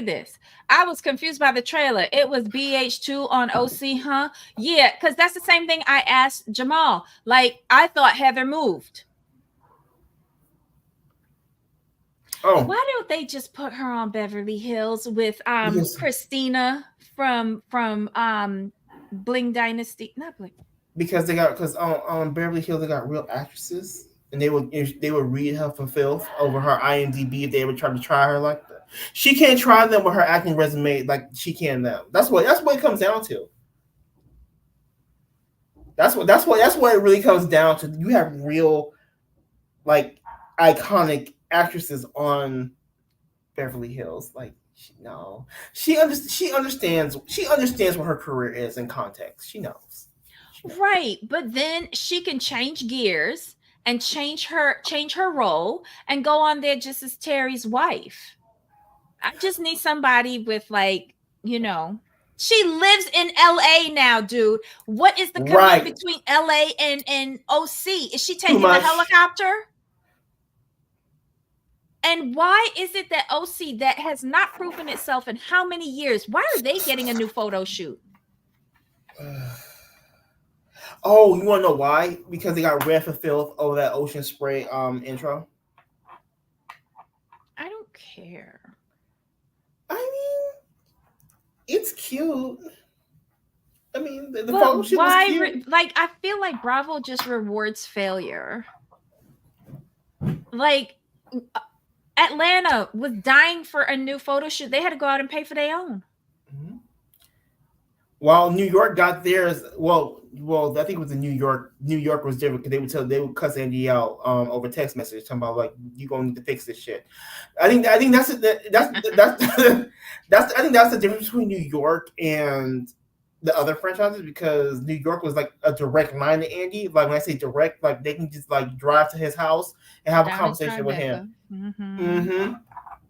this. I was confused by the trailer. It was BH2 on OC, huh? Yeah, because that's the same thing I asked Jamal. Like, I thought Heather moved. Oh. Why don't they just put her on Beverly Hills with Christina from Bling Dynasty? Not Bling. Because on Beverly Hills they got real actresses, and they would read her for filth over her IMDb if they ever tried to try her like that. She can't try them with her acting resume like she can them. That's what it comes down to. That's what it really comes down to. You have real, like, iconic actresses on Beverly Hills. Like, no, she understands what her career is in context. She knows. Right, but then she can change gears and change her role and go on there just as Terry's wife. I just need somebody with, like, she lives in LA now, dude. What is the commute between LA and OC? Is she taking the helicopter? And why is it that OC, that has not proven itself in how many years, why are they getting a new photo shoot? Oh, you want to know why? Because they got red for filth over that Ocean Spray intro. I don't care. I mean, it's cute. I mean, the photo shoot was cute. Like, I feel like Bravo just rewards failure. Like, Atlanta was dying for a new photo shoot. They had to go out and pay for their own. Mm-hmm. While New York got theirs, well, I think it was in New York. New York was different because they would cuss Andy out over text message, talking about, like, you gonna need to fix this shit. I think that's I think that's the difference between New York and the other franchises, because New York was like a direct line to Andy. Like, when I say direct, like, they can just, like, drive to his house and have a conversation with him. Mm-hmm.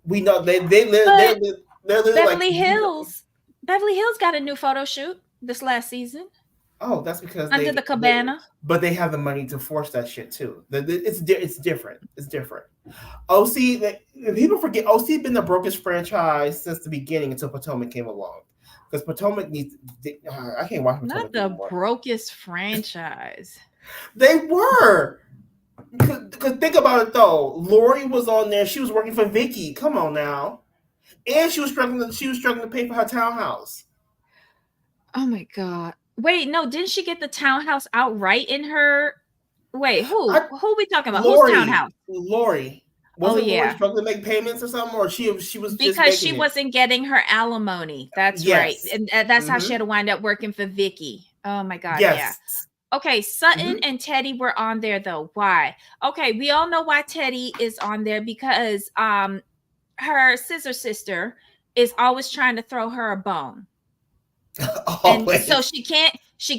We know they're literally Beverly Hills. Beverly Hills got a new photo shoot this last season. Oh, that's because under the cabana. But they have the money to force that shit too. It's different. It's different. OC, people forget, OC been the brokest franchise since the beginning until Potomac came along. Because Potomac needs, I can't watch Potomac Not the anymore. Brokest franchise. They were. Because think about it though. Lori was on there. She was working for Vicky. Come on now. And she was struggling. She was struggling to pay for her townhouse. Oh my god. Wait, no, didn't she get the townhouse outright in her? Wait, who? I, Who we talking about? Whose Lori, townhouse? Lori, Oh wasn't Lori yeah. struggling to make payments or something, or she was just Because she making it? wasn't getting her alimony. That's right. Yes. And that's how she Mm-hmm. had to wind up working for Vicky. Oh my god, yeah. Yes. Okay, Sutton Mm-hmm. and Teddy were on there though. Why? Okay, we all know why Teddy is on there because her scissor sister is always trying to throw her a bone. And so Always. she can't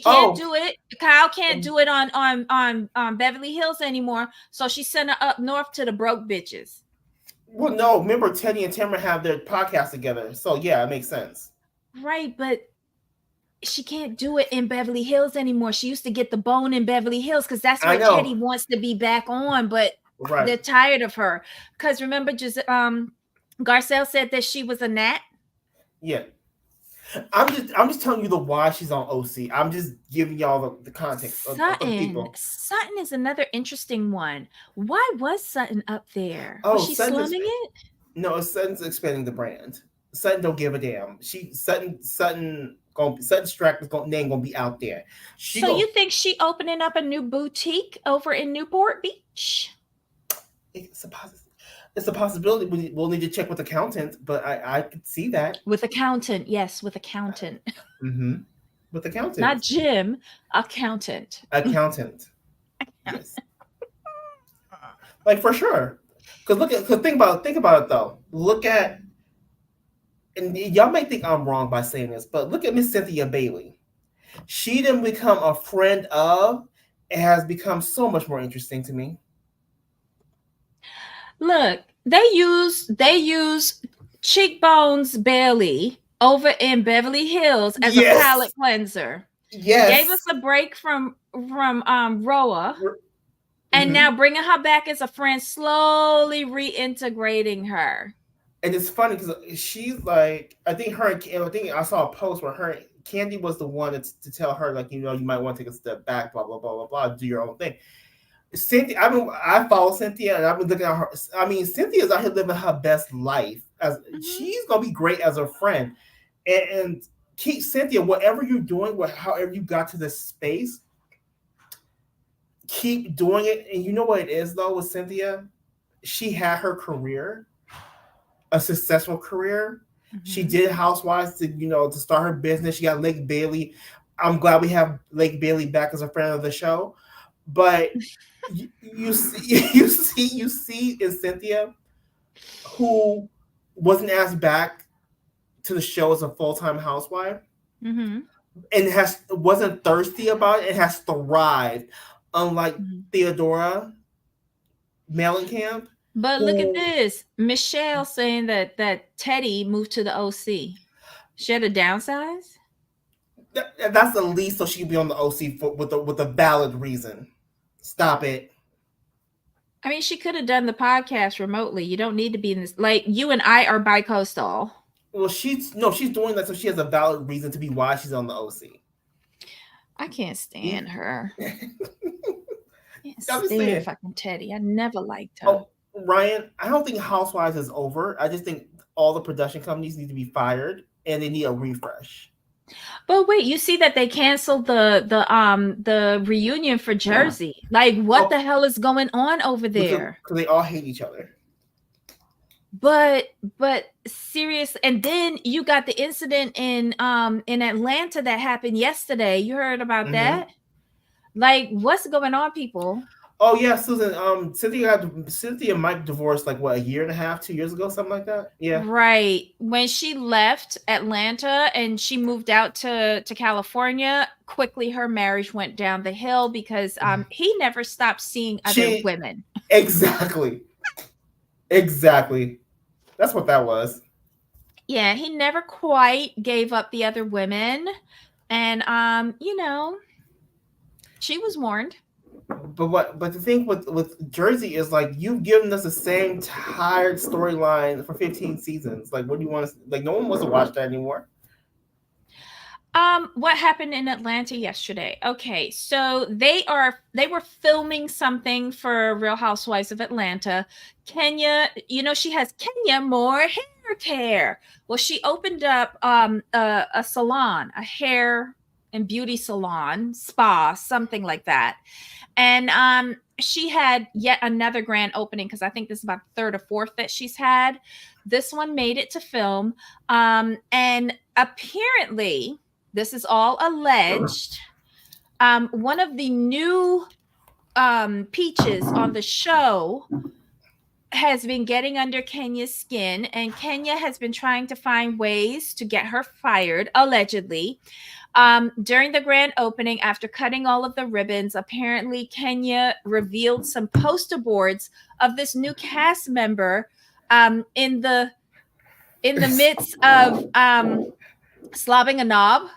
Oh, do it. Kyle can't do it on Beverly Hills anymore. So she sent her up north to the broke bitches. well, no. Remember, Teddy and Tamara have their podcast together, so yeah, it makes sense. Right, but she can't do it in Beverly Hills anymore. She used to get the bone in Beverly Hills because that's I where Teddy know, wants to be back on, but right? they're tired of her. Because remember, just Garcelle said that she was a gnat. Yeah. I'm just telling you the why she's on OC. I'm just giving y'all the context for the Sutton. people. Sutton is another interesting one. Why was Sutton up there? Was Oh, she slumming it? no, Sutton's expanding the brand. Sutton don't give a damn. Sutton Strack's name gonna be out there. She So go. you think she opening up a new boutique over in Newport Beach? It's a it's a possibility. We'll need to check with accountant, but I could see that. With accountant, yes, with accountant. Mm-hmm. With accountant, Not Jim, accountant. accountant, yes, like for sure. Cause think about it though. Look at, and y'all may think I'm wrong by saying this, but look at Miss Cynthia Bailey. She didn't become a friend of. It has become so much more interesting to me. Look, they use Cheekbones Bailey over in Beverly Hills as a palate Yes, cleanser. Gave us yes. a break from Roa, and Mm-hmm. now bringing her back as a friend, slowly reintegrating her. And it's funny because she's like, I think her, I think I saw a post where her Candy was the one to tell her like, you might want to take a step back, blah blah blah blah blah, do your own thing. Cynthia, I follow Cynthia, and I've been looking at her. I mean, Cynthia's out here living her best life. As Mhm. she's gonna be great as a friend, and keep Cynthia, whatever you're doing, however you got to this space, keep doing it. And you know what it is though with Cynthia, she had her career, a successful career. She Mhm. did Housewives to start her business. She got Lake Bailey. I'm glad we have Lake Bailey back as a friend of the show. But you see, you see in Cynthia, who wasn't asked back to the show as a full time housewife, Mhm. and has wasn't thirsty about it, and has thrived, unlike Mhm. Theodora Mellencamp, But look at who this. Michelle saying that Teddy moved to the OC. She had to downsize? that's the least, so she can be on the OC with a valid reason. Stop it. I mean, she could have done the podcast remotely. You don't need to be in this. Like, you and I are bi-coastal. Well, she's doing that so she has a valid reason to be why she's on the OC. I can't stand her. I can't I'm just stand saying. fucking Teddy. I never liked her. Oh, Ryan, I don't think Housewives is over. I just think all the production companies need to be fired and they need a refresh. But wait, you see that they canceled the reunion for Jersey. Like, what Oh, the hell is going on over because there? they all hate each other. But serious, and then you got the incident in Atlanta that happened yesterday. You heard about Mm-hmm. that? Like, what's going on, people? Oh yeah, Susan. Cynthia and Mike divorced like what, a year and a half, 2 years ago, something like that. Yeah. Right. When she left Atlanta and she moved out to California, quickly her marriage went down the hill because he never stopped seeing other She women. exactly, exactly. That's what that was. Yeah, he never quite gave up the other women. And she was warned. But the thing with Jersey is like you've given us the same tired storyline for 15 seasons. Like, what do you want to like? No one wants to watch that anymore. What happened in Atlanta yesterday? Okay, so they were filming something for Real Housewives of Atlanta. Kenya, she has Kenya Moore never care. Well, she opened up a salon, a hair and beauty salon, spa, something like that. And she had yet another grand opening because I think this is about the third or fourth that she's had. This one made it to film. And apparently, this is all alleged. One of the new peaches on the show has been getting under Kenya's skin, and Kenya has been trying to find ways to get her fired, allegedly. During the grand opening, after cutting all of the ribbons, apparently Kenya revealed some poster boards of this new cast member in the midst of slobbing a knob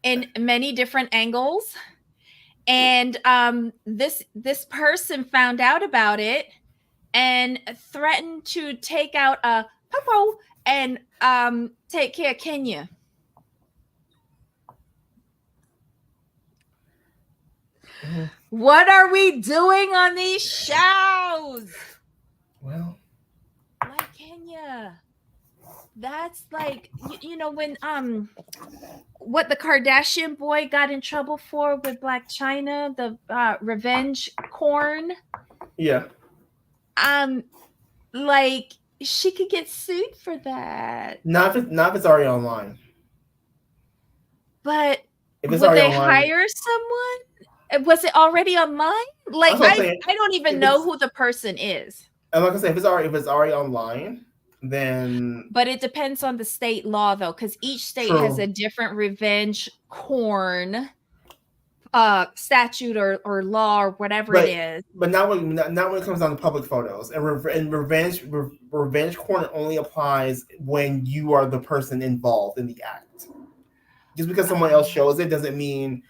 in many different angles. And this person found out about it and threatened to take out a popo and take care of Kenya. Mm-hmm. What are we doing on these shows? Well, like Kenya. That's like you know when what the Kardashian boy got in trouble for with Black China, the revenge corn. Yeah. Like she could get sued for that. Not if it's already online. But if it's would they online, hire someone? Was it already online? Like I don't even know who the person is. And like I said, if it's already online, then. But it depends on the state law, though, because each state has a different revenge corn statute or law or whatever it is. But not when it comes down to public photos, and revenge corn only applies when you are the person involved in the act. Just because someone else shows it doesn't mean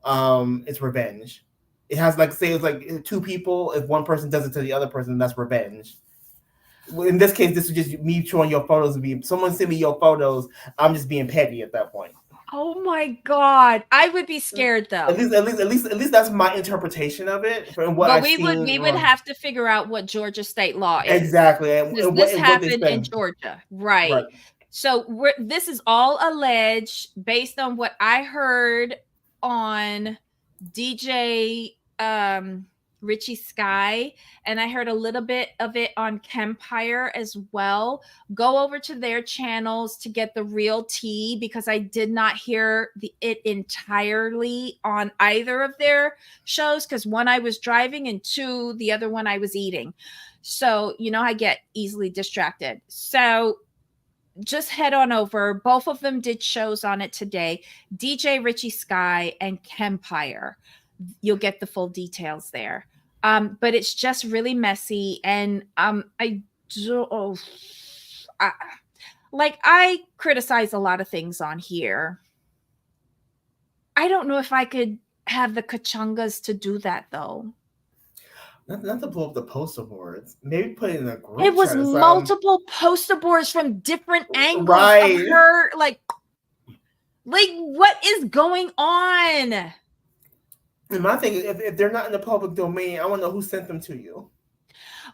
it's revenge. It has say it's like two people. If one person does it to the other person, that's revenge. In this case, this is just me showing your photos and being someone send me your photos. I'm just being petty at that point. Oh my God, I would be scared though. At least that's my interpretation of it. From what we would have to figure out what Georgia state law is. Exactly, this happened in Georgia, right? So this is all alleged based on what I heard on DJ Richie Sky, and I heard a little bit of it on Kempire as well. Go over to their channels to get the real tea, because I did not hear it entirely on either of their shows, because one, I was driving, and two, the other one I was eating. So, I get easily distracted. So just head on over. Both of them did shows on it today. DJ Richie Sky and Kempire. You'll get the full details there. But it's just really messy. And I criticize a lot of things on here. I don't know if I could have the kachungas to do that, though. Not to blow up the poster boards. Maybe put it in a group. It was multiple poster boards from different angles of her. Like what is going on? And my thing is, if they're not in the public domain, I want to know who sent them to you.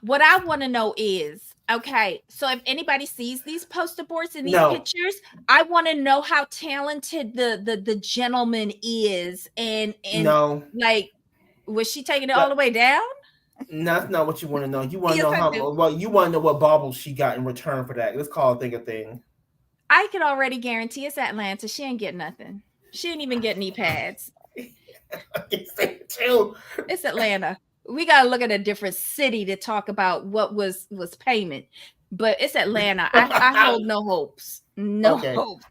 What I want to know is, okay, so if anybody sees these poster boards and these pictures, I want to know how talented the gentleman is, and was she taking it all the way down? That's not what you want to know. You want to know you want to know what baubles she got in return for that. Let's call it a thing. I can already guarantee it's Atlanta. She ain't getting nothing. She ain't even getting knee pads. I can say it too. It's Atlanta. We gotta look at a different city to talk about what was payment. But it's Atlanta. I hold no hopes. No hopes.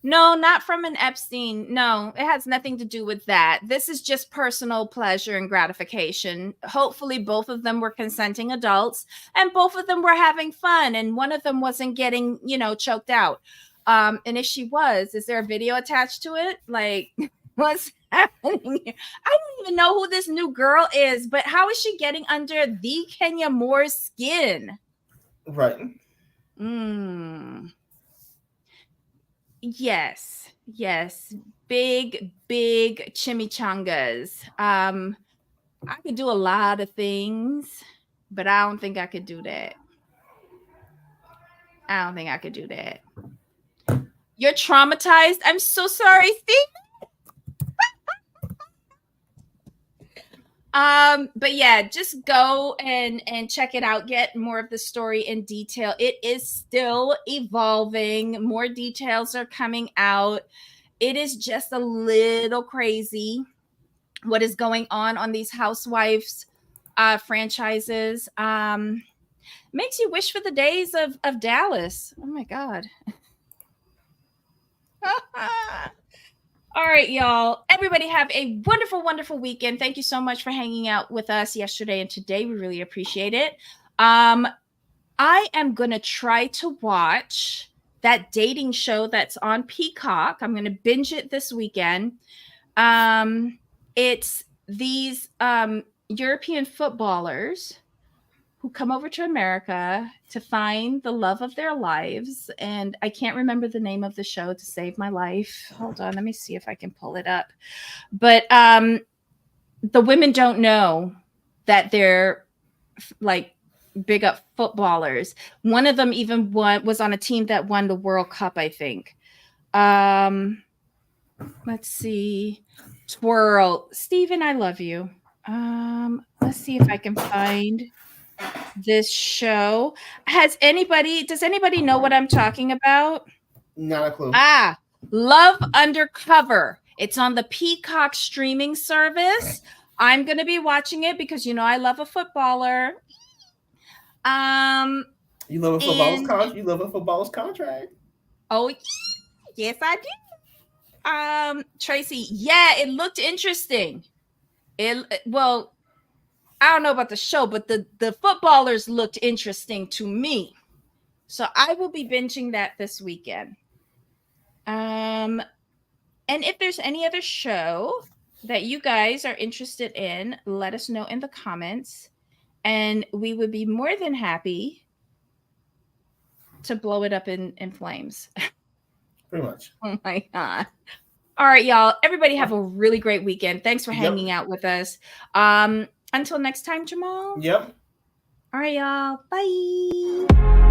No, not from an Epstein. No, it has nothing to do with that. This is just personal pleasure and gratification. Hopefully, both of them were consenting adults, and both of them were having fun, and one of them wasn't getting, choked out. And if she was, is there a video attached to it? Like, what's happening here? I don't even know who this new girl is, but how is she getting under the Kenya Moore's skin? Right. Yes. Big chimichangas. I could do a lot of things, but I don't think I could do that. I don't think I could do that. You're traumatized. I'm so sorry, Steve. But yeah, just go and check it out. Get more of the story in detail. It is still evolving. More details are coming out. It is just a little crazy what is going on these Housewives franchises. Makes you wish for the days of Dallas. Oh my God. All right, y'all. Everybody have a wonderful, wonderful weekend. Thank you so much for hanging out with us yesterday and today. We really appreciate it. I am going to try to watch that dating show that's on Peacock. I'm going to binge it this weekend. It's these European footballers who come over to America to find the love of their lives. And I can't remember the name of the show to save my life. Hold on, let me see if I can pull it up. But the women don't know that they're like big up footballers. One of them even was on a team that won the World Cup, I think. Let's see. Twirl. Steven, I love you. Let's see if I can find this show. Does anybody know what I'm talking about? Not a clue. Love Undercover. It's on the Peacock streaming service. I'm going to be watching it because I love a footballer. You love a footballer's contract. Oh, yes, I do. Tracy, yeah, it looked interesting. Well, I don't know about the show, but the footballers looked interesting to me. So I will be binging that this weekend. And if there's any other show that you guys are interested in, let us know in the comments. And we would be more than happy to blow it up in flames. Pretty much. Oh my God. All right, y'all. Everybody have a really great weekend. Thanks for hanging out with us. Until next time, Jamal. Yep. All right, y'all. Bye.